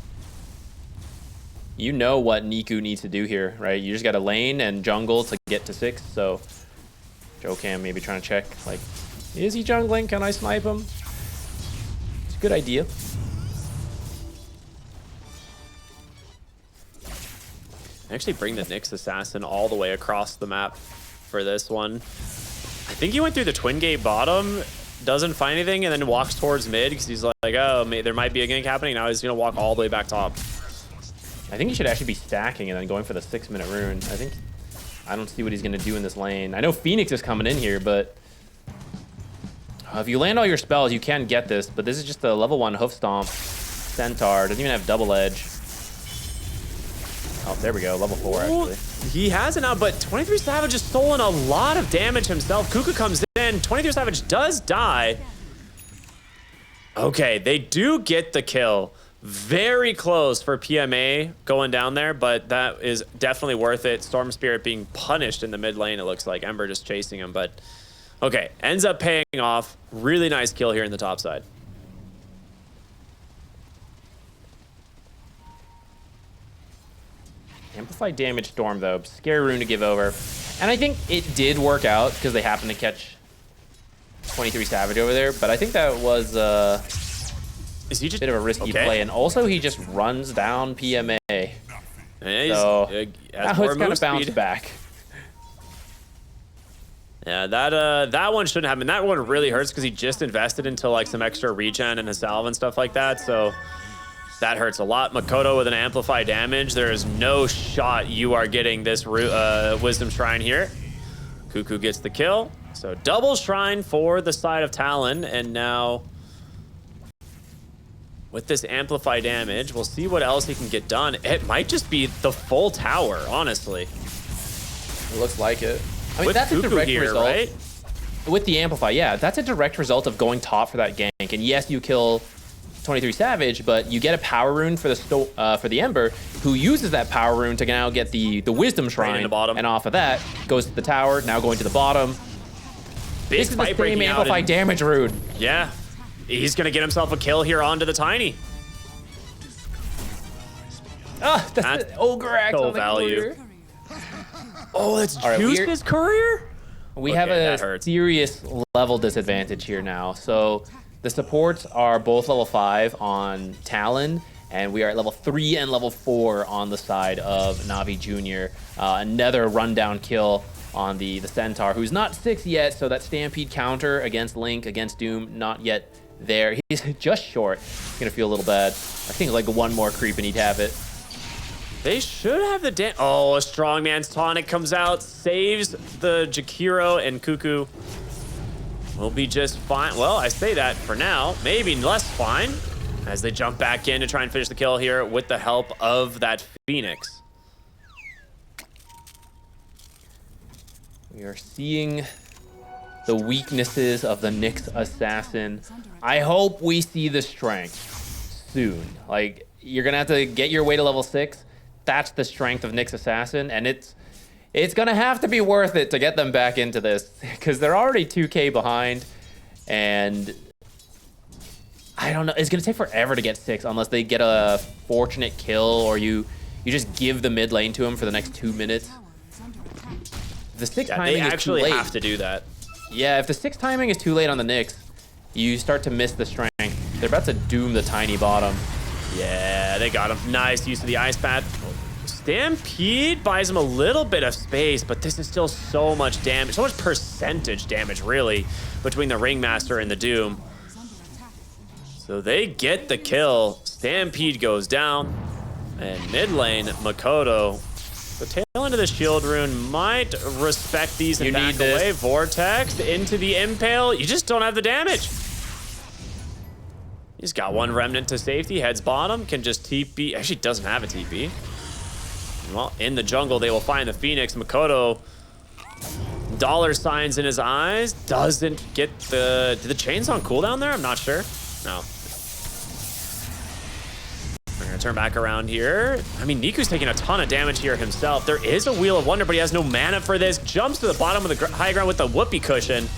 You know what Niku needs to do here, right? You just got to lane and jungle to get to 6. So Jocam maybe trying to check, like, is he jungling? Can I snipe him? It's a good idea. Actually bring the Nyx Assassin all the way across the map for this one. I think he went through the Twin Gate bottom, doesn't find anything, and then walks towards mid because he's like, oh, there might be a gank happening. Now he's going to walk all the way back top. I think he should actually be stacking and then going for the 6-minute rune. I don't see what he's going to do in this lane. I know Phoenix is coming in here, but if you land all your spells, you can get this, but this is just a level 1 Hoof Stomp. Centaur, doesn't even have double edge. Oh, there we go. Level 4, actually. He has it now, but 23 Savage has stolen a lot of damage himself. Kuka comes in. 23 Savage does die. Okay, they do get the kill. Very close for PMA going down there, but that is definitely worth it. Storm Spirit being punished in the mid lane, it looks like. Ember just chasing him, but okay. Ends up paying off. Really nice kill here in the top side. Amplified damage Storm, though. Scary rune to give over. And I think it did work out because they happened to catch 23 Savage over there. But I think that was is he just a bit of a risky play. And also, he just runs down PMA. Yeah, so now it's kind of bounced back. Yeah, that one shouldn't happen. That one really hurts because he just invested into like some extra regen and a salve and stuff like that. So that hurts a lot. Makoto with an amplified damage. There is no shot you are getting this Wisdom Shrine here. Cuckoo gets the kill. So double Shrine for the side of Talon. And now with this amplified damage, we'll see what else he can get done. It might just be the full tower, honestly. It looks like it. I mean, with that's Cuckoo a direct here, result. Right? With the amplify, yeah. That's a direct result of going top for that gank. And yes, you kill 23 Savage, but you get a power rune for the Ember, who uses that power rune to now get the Wisdom Shrine, in the bottom. and off of that goes to the tower, now going to the bottom. Big This is the fight same breaking out. amplified damage rune. Yeah, he's gonna get himself a kill here onto the Tiny. Ah, that's the Ogre Axe so on the value. courier. Oh, that's right, Juice's courier? We Okay, have that a hurts. serious level disadvantage here now. So the supports are both level 5 on Talon, and we are at level 3 and level 4 on the side of Navi Jr. Another rundown kill on the Centaur, who's not 6 yet, so that Stampede counter against Link, against Doom, not yet there. He's just short. He's gonna feel a little bad. I think like one more creep and he'd have it. They should have the Oh, a strongman's tonic comes out, saves the Jakiro, and Cuckoo will be just fine. Well, I say that for now, maybe less fine, as they jump back in to try and finish the kill here with the help of that Phoenix. We are seeing the weaknesses of the Nyx Assassin. I hope we see the strength soon. Like, you're gonna have to get your way to level 6. That's the strength of Nyx Assassin, and it's gonna have to be worth it to get them back into this, because they're already 2K behind, and I don't know. It's gonna take forever to get 6 unless they get a fortunate kill, or you just give the mid lane to them for the next 2 minutes. The 6 Yeah, timing they is actually too late. have to do that. Yeah, if the 6 timing is too late on the Nyx, you start to miss the strength. They're about to doom the Tiny bottom. Yeah, they got him. Nice use of the ice pad. Stampede buys him a little bit of space, but this is still so much damage, so much percentage damage, really, between the Ringmaster and the Doom. So they get the kill. Stampede goes down, and mid lane, Makoto. The tail end of the shield rune might respect these and You back need this. away. Vortex into the impale. You just don't have the damage. He's got one remnant to safety, heads bottom, can just TP. Actually, doesn't have a TP. Well, in the jungle, they will find the Phoenix. Makoto, dollar signs in his eyes, doesn't get the... Did the chains on cooldown there? I'm not sure. No. We're gonna turn back around here. I mean, Niku's taking a ton of damage here himself. There is a Wheel of Wonder, but he has no mana for this. Jumps to the bottom of the high ground with the whoopee cushion,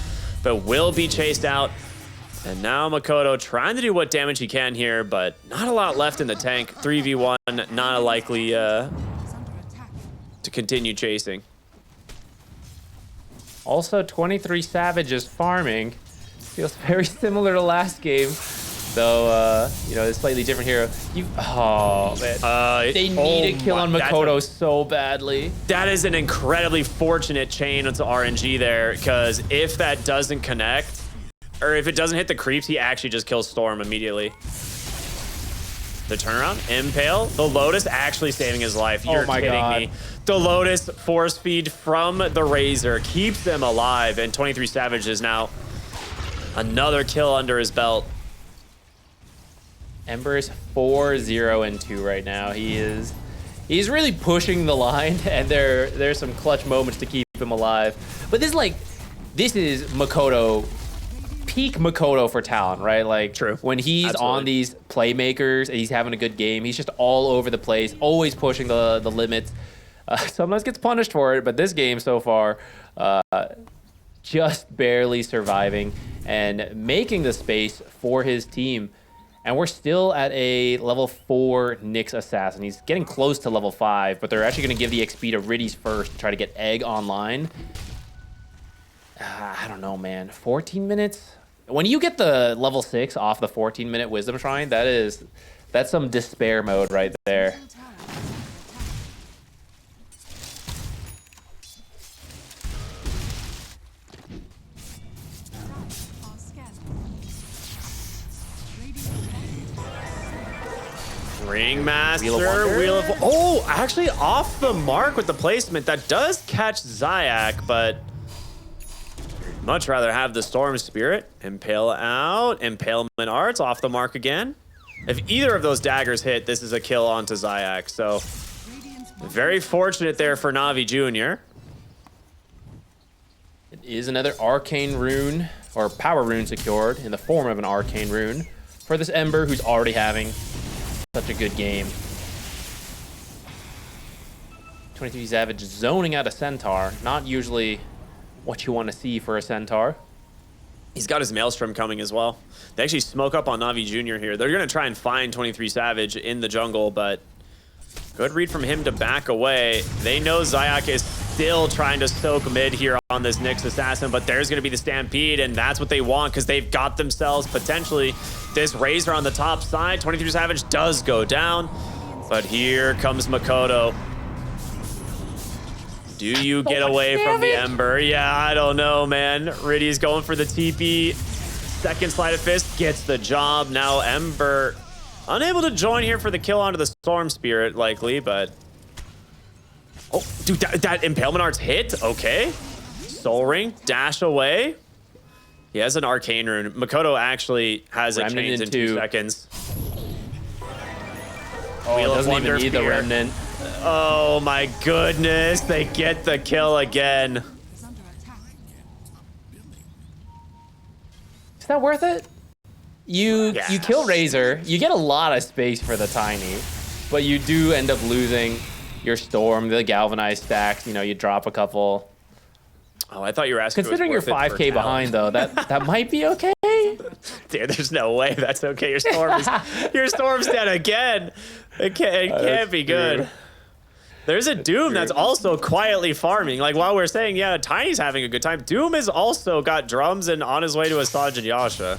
but will be chased out. And now Makoto trying to do what damage he can here, but not a lot left in the tank. 3v1, not a likely to continue chasing. Also, 23 Savage is farming. Feels very similar to last game, though, you know, it's slightly different here. Oh, man. They need a kill on Makoto so badly. That is an incredibly fortunate chain into RNG there, because if that doesn't connect, or if it doesn't hit the creeps, he actually just kills Storm immediately. The turnaround, Impale, the Lotus actually saving his life. You're kidding me. The Lotus force feed from the Razor keeps them alive, and 23 Savage is now another kill under his belt. Ember is 4-0-2 right now. He's really pushing the line, and there's some clutch moments to keep him alive. But this is Makoto, peak Makoto for Talon, right? Like, True. When he's on these playmakers and he's having a good game, he's just all over the place, always pushing the limits. Sometimes gets punished for it, but this game so far, just barely surviving and making the space for his team. And we're still at a level 4 Nyx Assassin. He's getting close to level 5, but they're actually going to give the XP to Riddies first to try to get Egg online. I don't know, man. 14 minutes? When you get the level 6 off the 14-minute Wisdom Shrine, that's some despair mode right there. Ringmaster, Wheel of Wonder? Oh, actually off the mark with the placement. That does catch Zayak, but much rather have the Storm Spirit. Impale out. Impalement Arts off the mark again. If either of those daggers hit, this is a kill onto Zayak. So very fortunate there for Navi Jr. It is another Arcane Rune, or Power Rune secured in the form of an Arcane Rune for this Ember who's already having such a good game. 23 Savage zoning out a Centaur. Not usually what you want to see for a Centaur. He's got his Maelstrom coming as well. They actually smoke up on Navi Jr. here. They're going to try and find 23 Savage in the jungle, but good read from him to back away. They know Zayak is still trying to soak mid here on this Nyx Assassin, but there's going to be the Stampede, and that's what they want because they've got themselves potentially this Razor on the top side. 23 Savage does go down, but here comes Makoto. Do you get away from the Ember? Yeah, I don't know, man. Riddy's going for the TP. Second Sleight of Fist gets the job. Now Ember unable to join here for the kill onto the Storm Spirit, likely, but... Oh, dude, that Impalement Art's hit? Okay. Soul Ring, dash away. He has an Arcane Rune. Makoto actually has a chains in 2 seconds. Oh, it doesn't even need the Remnant. Oh my goodness, they get the kill again. Is that worth it? You kill Razor, you get a lot of space for the Tiny, but you do end up losing your Storm, the Galvanized stacks, you know, you drop a couple. Oh, I thought you were asking. Considering you're 5K behind, though, that might be okay. Dude, there's no way that's okay. Your Storm's dead again. It can't be good. True. There's a Doom that's also quietly farming. Like, while we're saying, yeah, Tiny's having a good time, Doom has also got drums and on his way to Asajj and Yasha.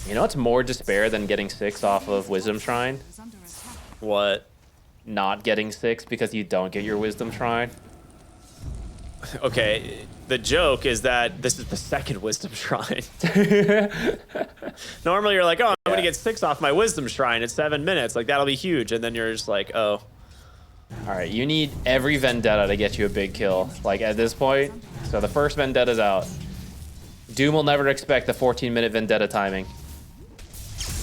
You know what's more despair than getting 6 off of Wisdom Shrine? What? Not getting 6 because you don't get your Wisdom Shrine. Okay, the joke is that this is the second Wisdom Shrine. Normally you're like, oh, I'm gonna get 6 off my Wisdom Shrine at 7 minutes. Like, that'll be huge. And then you're just like, oh. All right, you need every Vendetta to get you a big kill. Like, at this point, so the first Vendetta's out. Doom will never expect the 14-minute Vendetta timing.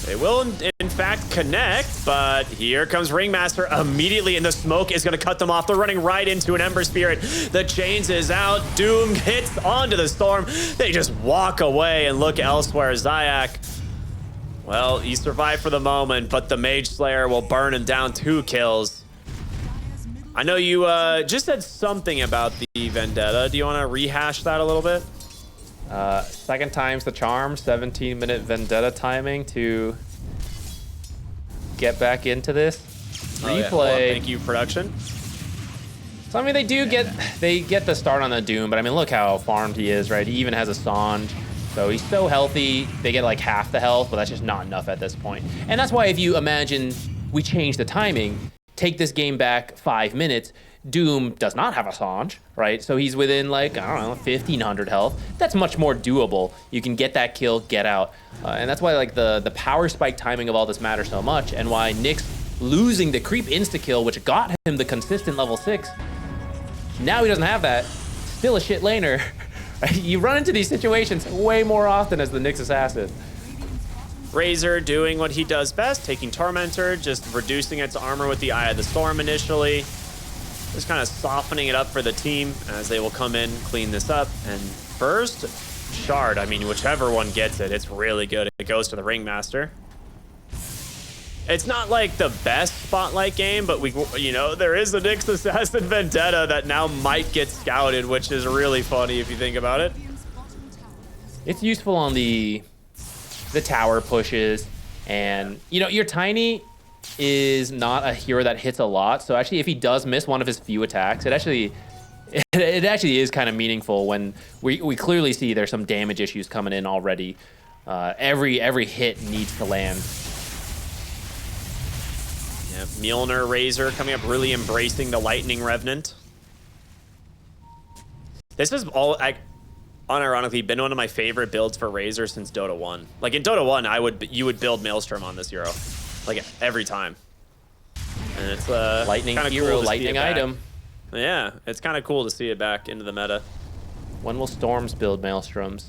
They will, in fact, connect, but here comes Ringmaster immediately, and the smoke is going to cut them off. They're running right into an Ember Spirit. The chains is out. Doom hits onto the Storm. They just walk away and look elsewhere. Zayak, well, he survived for the moment, but the Mage Slayer will burn him down. 2 kills. I know you just said something about the Vendetta. Do you want to rehash that a little bit? Second time's the charm, 17-minute Vendetta timing to get back into this. Replay. Yeah. Well, thank you, production. So, I mean, they get the start on the Doom, but I mean, look how farmed he is, right? He even has a Sanj. So he's so healthy, they get like half the health, but that's just not enough at this point. And that's why if you imagine we change the timing, take this game back 5 minutes, Doom does not have a Sanj, right? So he's within like, I don't know, 1,500 health. That's much more doable. You can get that kill, get out. And that's why like the power spike timing of all this matters so much, and why Nyx losing the creep insta-kill, which got him the consistent level 6, now he doesn't have that. Still a shit laner. You run into these situations way more often as the Nyx Assassin. Razor doing what he does best, taking Tormentor, just reducing its armor with the Eye of the Storm initially. Just kind of softening it up for the team as they will come in, clean this up. And first Shard, I mean, whichever one gets it, it's really good. It goes to the Ringmaster. It's not like the best Spotlight game, but there is a Nyx Assassin Vendetta that now might get scouted, which is really funny if you think about it. It's useful on the tower pushes, and your Tiny is not a hero that hits a lot, so actually if he does miss one of his few attacks, it actually is kind of meaningful when we clearly see there's some damage issues coming in already. Every hit needs to land. Yeah, Mjolnir Razor coming up, really embracing the Lightning Revenant. This is all unironically been one of my favorite builds for Razor since Dota 1. Like in Dota 1, you would build Maelstrom on this hero, like every time. And it's lightning hero, cool lightning item. Yeah, it's kind of cool to see it back into the meta. When will Storms build Maelstroms?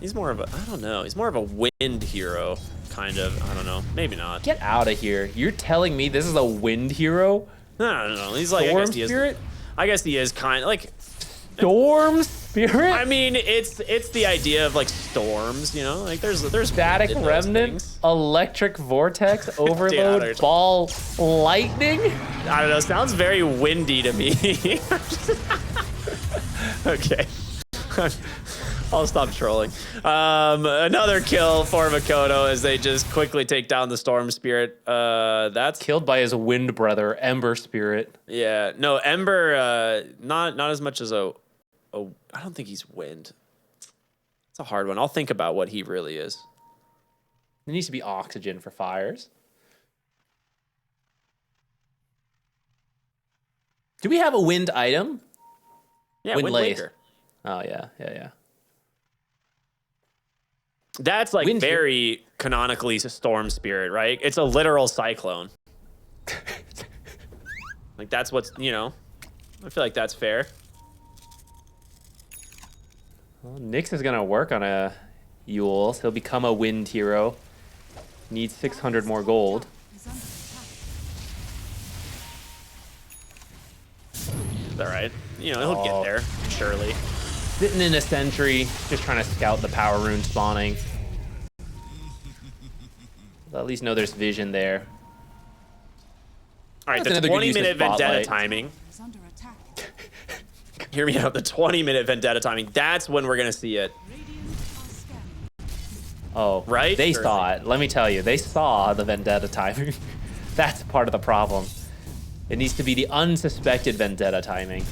He's more of a, I don't know. He's more of a wind hero, kind of. I don't know. Maybe not. Get out of here! You're telling me this is a wind hero? I don't know. He's like Storm Spirit. I guess he is kind of like Storms? spirit. I mean, it's the idea of like storms, you know, like there's Static wind in those remnant, things. electric vortex, overload, Dude, ball, lightning. I don't know. Sounds very windy to me. Okay. I'll stop trolling. Another kill for Makoto as they just quickly take down the Storm Spirit. That's Killed by his wind brother, Ember Spirit. yeah. No, Ember. Not as much as a. I don't think he's wind. It's a hard one. I'll think about what he really is. There needs to be oxygen for fires. Do we have a wind item? Yeah, Wind lace. Waker. Oh yeah. That's like Wind very canonically Storm Spirit, right? It's a literal cyclone. Like that's what's, you know, I feel like that's fair. Well, Nyx is gonna work on a Yules. He'll become a wind hero. Needs 600 more gold. Is that right? You know, he'll get there, surely. Sitting in a sentry, just trying to scout the power rune spawning. They'll at least know there's vision there. All right, That's the another good use of 20-minute vendetta Spotlight. timing. Hear me out. The 20-minute vendetta timing. That's when we're gonna see it. Oh, Right? They Or saw it. Let me tell you, they saw the vendetta timing. That's part of the problem. It needs to be the unsuspected vendetta timing.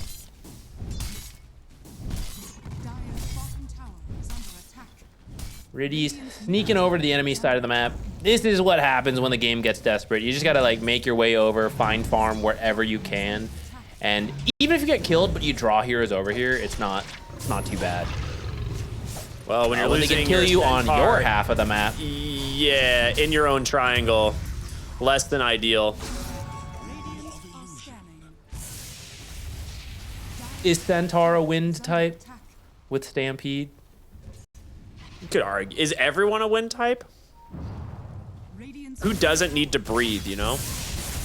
Riddy's sneaking over to the enemy side of the map. This is what happens when the game gets desperate. You just gotta like make your way over, find farm wherever you can, and even if you get killed but you draw heroes over here, it's not too bad. Well, when you're When they losing can kill your you on Centaur, your half of the map. yeah, in your own triangle, less than ideal. Is Centaur a wind type with Stampede? You could argue. Is everyone a wind type? Who doesn't need to breathe, you know?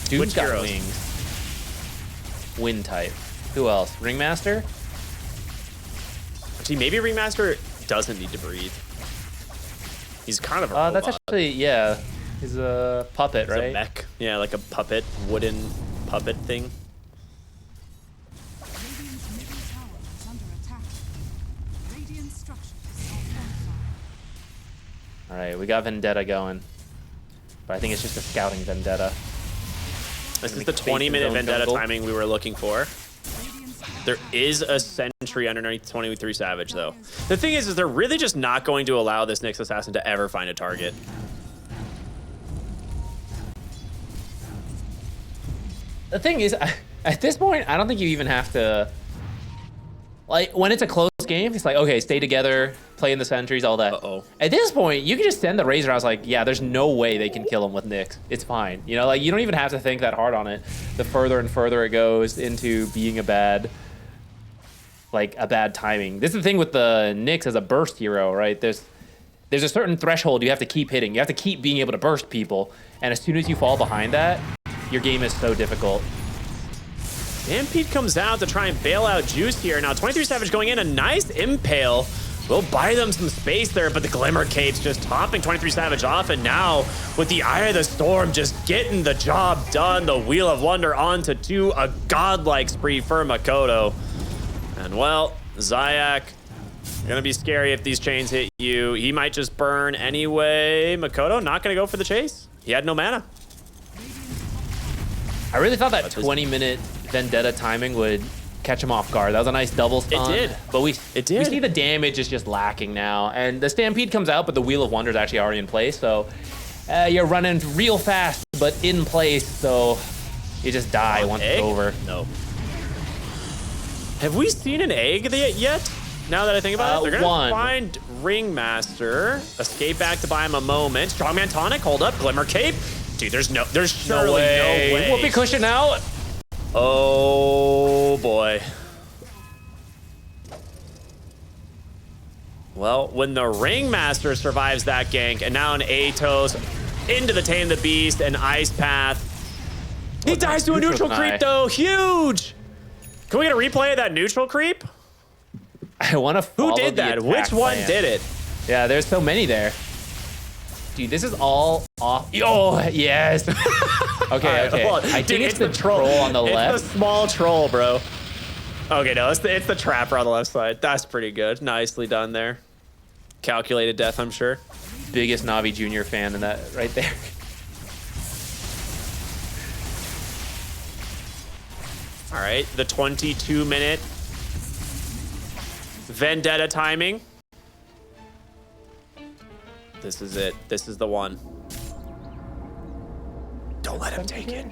Dude's Which got heroes? wings. Wind type. Who else? Ringmaster? Actually, maybe Ringmaster doesn't need to breathe. He's kind of a That's robot. actually, yeah. He's a puppet, He's a right? mech. Yeah, like a puppet, wooden puppet thing. All right, we got Vendetta going. But I think it's just a scouting Vendetta. This is Make the space in 20-minute zone vendetta jungle. timing we were looking for. There is a sentry underneath 23 Savage, though. The thing is they're really just not going to allow this Nyx Assassin to ever find a target. The thing is, at this point, I don't think you even have to... Like, when it's a close game, it's like, okay, stay together, play in the sentries, all that. Uh-oh. At this point, you can just send the Razor. I was like, yeah, there's no way they can kill him with Nyx. It's fine. You know, like, you don't even have to think that hard on it. The further and further it goes into being a bad timing. This is the thing with the Nyx as a burst hero, right? There's a certain threshold you have to keep hitting. You have to keep being able to burst people. And as soon as you fall behind that, your game is so difficult. Stampede comes out to try and bail out Juice here. Now, 23 Savage going in, a nice impale. Will buy them some space there, but the Glimmer Cape's just topping 23 Savage off, and now, with the Eye of the Storm just getting the job done, the Wheel of Wonder onto 2, a godlike spree for Makoto. And, well, Zayak, gonna be scary if these chains hit you. He might just burn anyway. Makoto not gonna go for the chase. He had no mana. I really thought that 20-minute Vendetta timing would catch him off guard. That was a nice double stun. It did. But we did. see the damage is just lacking now. And the Stampede comes out, but the Wheel of Wonder is actually already in place. So you're running real fast, but in place. So you just die once Egg? it's over. No. Have we seen an egg yet? Now that I think about it, they're gonna one. find Ringmaster, escape back to buy him a moment. Strongman Tonic, hold up, Glimmer Cape. Dude, there's surely no way. Whoopee cushion out. Oh boy. Well, when the Ringmaster survives that gank, and now an Atos into the Tame the Beast and Ice Path. He dies to a neutral creep though, huge! Can we get a replay of that neutral creep? I want to follow Who did the that? attack Which one plan. did it? Yeah, there's so many there. Dude, this is all off. Oh, yes. Okay, okay. Well, I dude, think it's the troll on the left. It's the small troll, bro. Okay, no, it's the trapper on the left side. That's pretty good. Nicely done there. Calculated death, I'm sure. Biggest Navi Jr. fan in that right there. All right, the 22-minute vendetta timing. This is it. This is the one. Don't let him take it.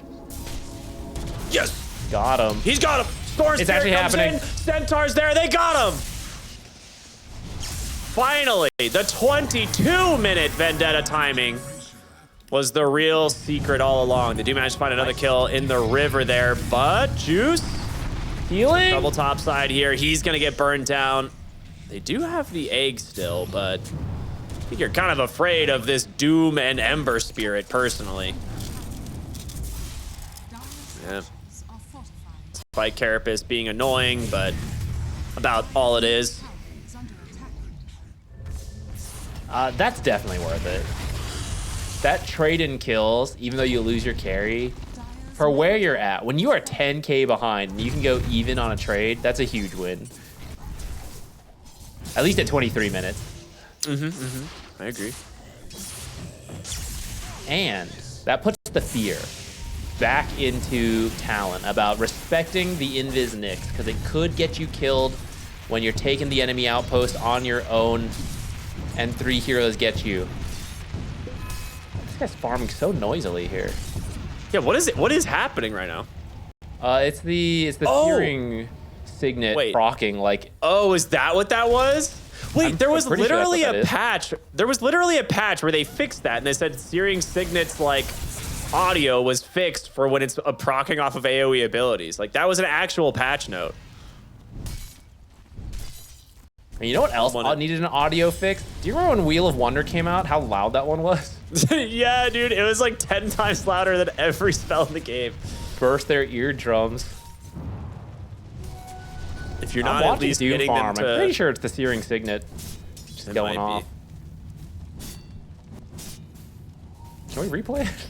Yes! Got him. He's got him! Storm It's Spirit actually comes happening. in. Centaur's there. They got him! Finally, the 22-minute vendetta timing was the real secret all along. They do manage to find another kill in the river there, but Juice Healing? double top side here. He's gonna get burned down. They do have the egg still, but I think you're kind of afraid of this Doom and Ember Spirit personally. Yeah. Spike Carapace being annoying, but about all it is. That's definitely worth it. That trade in kills, even though you lose your carry, for where you're at, when you are 10k behind and you can go even on a trade, that's a huge win. At least at 23 minutes. I agree. And that puts the fear back into Talon about respecting the Invis Nyx, because it could get you killed when you're taking the enemy outpost on your own and 3 heroes get you. This guy's farming so noisily here. Yeah, what is it? What is happening right now? It's the Oh! Searing Signet Wait. proccing like. Oh, is that what that was? Wait, there was I'm pretty sure that's literally what that a is. patch. There was literally a patch where they fixed that, and they said Searing Signet's like audio was fixed for when it's proccing off of AoE abilities. Like that was an actual patch note. And you know what else needed an audio fix? Do you remember when Wheel of Wonder came out? How loud that one was? Yeah, dude, it was like 10 times louder than every spell in the game. Burst their eardrums. If you're I'm not at watching least Doom getting farm. them to... I'm pretty sure it's the Searing Signet just It going might off. Can we replay it?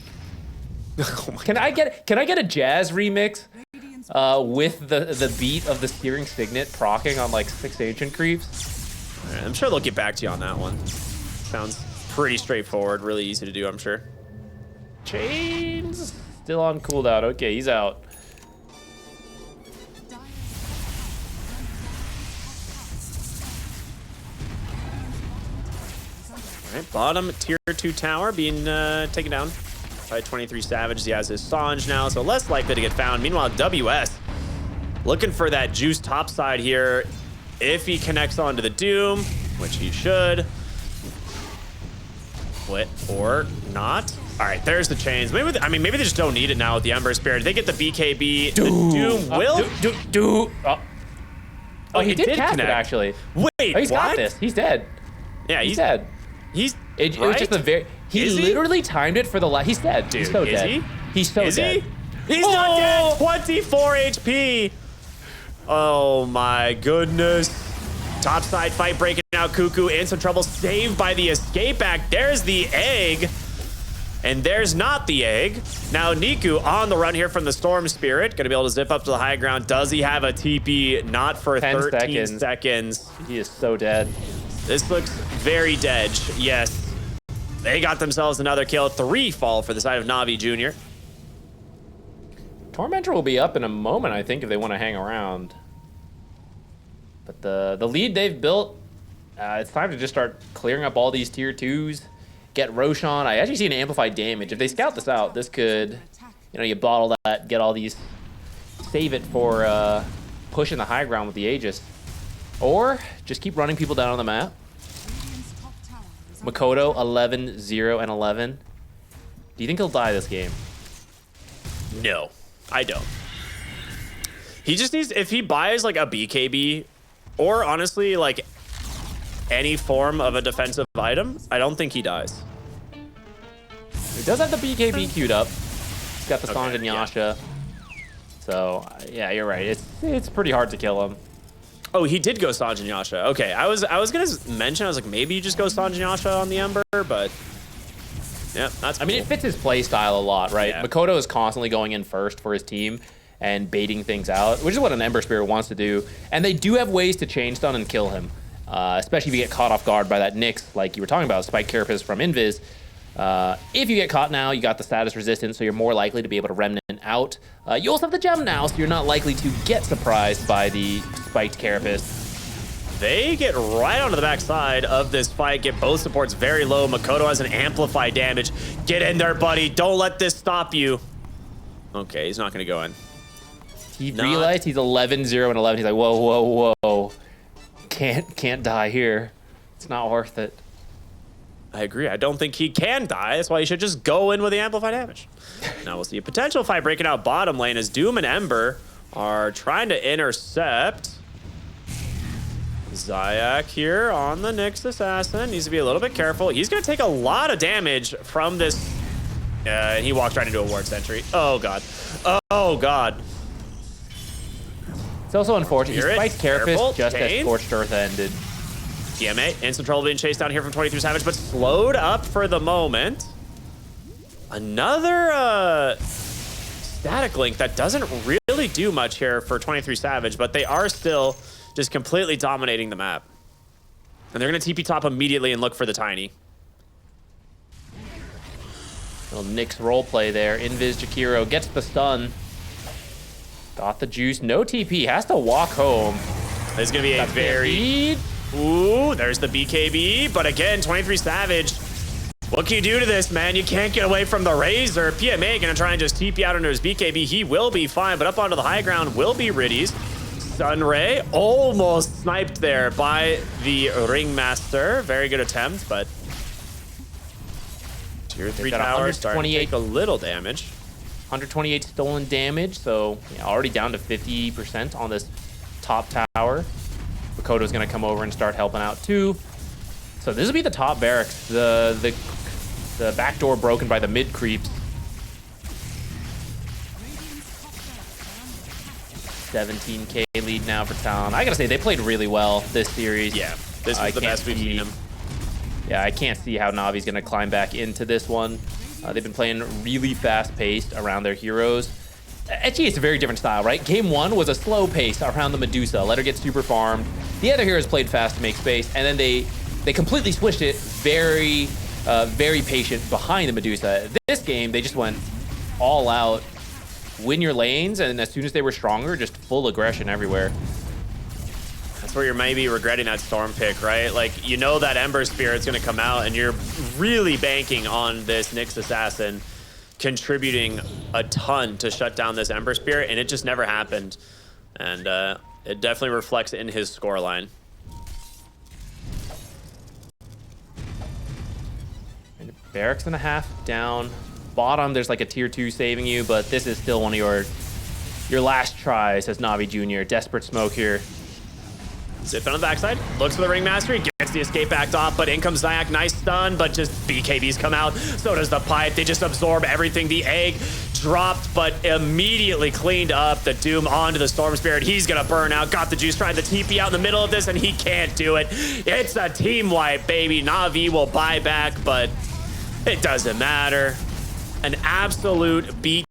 Oh my Can I get a jazz remix with the beat of the Searing Signet proccing on like 6 ancient creeps? All right, I'm sure they'll get back to you on that one. Sounds pretty straightforward, really easy to do, I'm sure. Chains still on cooldown. Okay, he's out. All right, bottom tier 2 tower being taken down by 23 Savage. He has his Sange now, so less likely to get found. Meanwhile, WS looking for that juice top side here. If he connects onto the Doom, which he should. What, or not? All right, there's the chains. Maybe maybe they just don't need it now with the Ember Spirit. They get the BKB. The Doom will. Oh, he did cast connect. it actually. Wait, Oh, he's what? got this. He's dead. Yeah, He's dead. It was just a very. He Is he? literally timed it for the last. He's dead. Dude, he's so is dead. he? He's so Is dead. he? He's not dead. 24 HP. Oh my goodness. Topside fight breaking out. Cuckoo in some trouble. Saved by the escape act. There's the egg. And there's not the egg. Now Niku on the run here from the Storm Spirit. Gonna be able to zip up to the high ground. Does he have a TP? Not for 10 13 seconds. He is so dead. This looks very dead. Yes. They got themselves another kill. 3 fall for the side of Navi Jr. Tormentor will be up in a moment, I think, if they want to hang around. But the lead they've built, it's time to just start clearing up all these tier 2s. Get Roshan. I actually see an amplified damage. If they scout this out, this could, you bottle that, get all these, save it for pushing the high ground with the Aegis. Or just keep running people down on the map. Makoto 11, 0, and 11. Do you think he'll die this game? No, I don't. He just needs, if he buys like a BKB or honestly like any form of a defensive item, I don't think he dies. He does have the BKB queued up. He's got the Sange and Yasha. So, yeah, you're right. It's pretty hard to kill him. Oh, he did go Sanj and Yasha. Okay, I was gonna mention, I was like, maybe you just go Sanj and Yasha on the Ember, but yeah, that's cool. I mean, it fits his play style a lot, right? Yeah. Makoto is constantly going in first for his team and baiting things out, which is what an Ember Spirit wants to do. And they do have ways to chain stun and kill him, especially if you get caught off guard by that Nyx, like you were talking about, Spike Carapace from Invis. If you get caught now, you got the status resistance, so you're more likely to be able to remnant out. You also have the gem now, so you're not likely to get surprised by the spiked Carapace. They get right onto the backside of this fight, get both supports very low. Makoto has an amplified damage. Get in there, buddy. Don't let this stop you. Okay, he's not going to go in. He realized he's 11-0 and 11. He's like, whoa, whoa, whoa. Can't die here. It's not worth it. I agree. I don't think he can die. That's why he should just go in with the amplified damage. Now we'll see a potential fight breaking out bottom lane as Doom and Ember are trying to intercept. Zayak here on the Nyx Assassin. Needs to be a little bit careful. He's going to take a lot of damage from this. He walked right into a ward sentry. Oh, God. Oh, God. It's also unfortunate. He spiked Carapace just as Scorched Earth ended. TMA, instant trouble being chased down here from 23 Savage, but slowed up for the moment. Another static link that doesn't really do much here for 23 Savage, but they are still just completely dominating the map. And they're going to TP top immediately and look for the Tiny. Little Nyx roleplay there. Invis Jakiro gets the stun. Got the juice. No TP. Has to walk home. This is going to be a very... Ooh, there's the BKB. But again, 23 Savage. What can you do to this, man? You can't get away from the Razor. PMA going to try and just TP out under his BKB. He will be fine, but up onto the high ground will be Riddies. Sunray almost sniped there by the Ringmaster. Very good attempt, but tier 3 towers starting to take a little damage. 128 stolen damage, so yeah, already down to 50% on this top tower. Makoto's going to come over and start helping out too. So this will be the top barracks. The back door broken by the mid creeps. 17K lead now for Talon. I gotta say, they played really well this series. Yeah, this is the best we've seen them. Yeah, I can't see how Navi's gonna climb back into this one. They've been playing really fast-paced around their heroes. Actually, it's a very different style, right? Game 1 was a slow pace around the Medusa. Let her get super farmed. The other heroes played fast to make space, and then they completely switched it very, very patient behind the Medusa. This game, they just went all out. Win your lanes, and as soon as they were stronger, just full aggression everywhere. That's where you're maybe regretting that Storm pick, right? Like, you know that Ember Spirit's going to come out, and you're really banking on this Nyx Assassin contributing a ton to shut down this Ember Spirit, and it just never happened. And it definitely reflects in his scoreline. And barracks and a half down. Bottom, there's like a tier 2 saving you, but this is still one of your last tries, says Navi Jr. Desperate smoke here. Zipped on the backside, looks for the Ringmaster, he gets the escape backed off, but in comes Zayak, nice stun, but just BKBs come out, so does the pipe, they just absorb everything. The egg dropped, but immediately cleaned up. The Doom onto the Storm Spirit, he's gonna burn out, got the juice, tried the TP out in the middle of this, and he can't do it. It's a team wipe, baby. Navi will buy back, but it doesn't matter. An absolute beat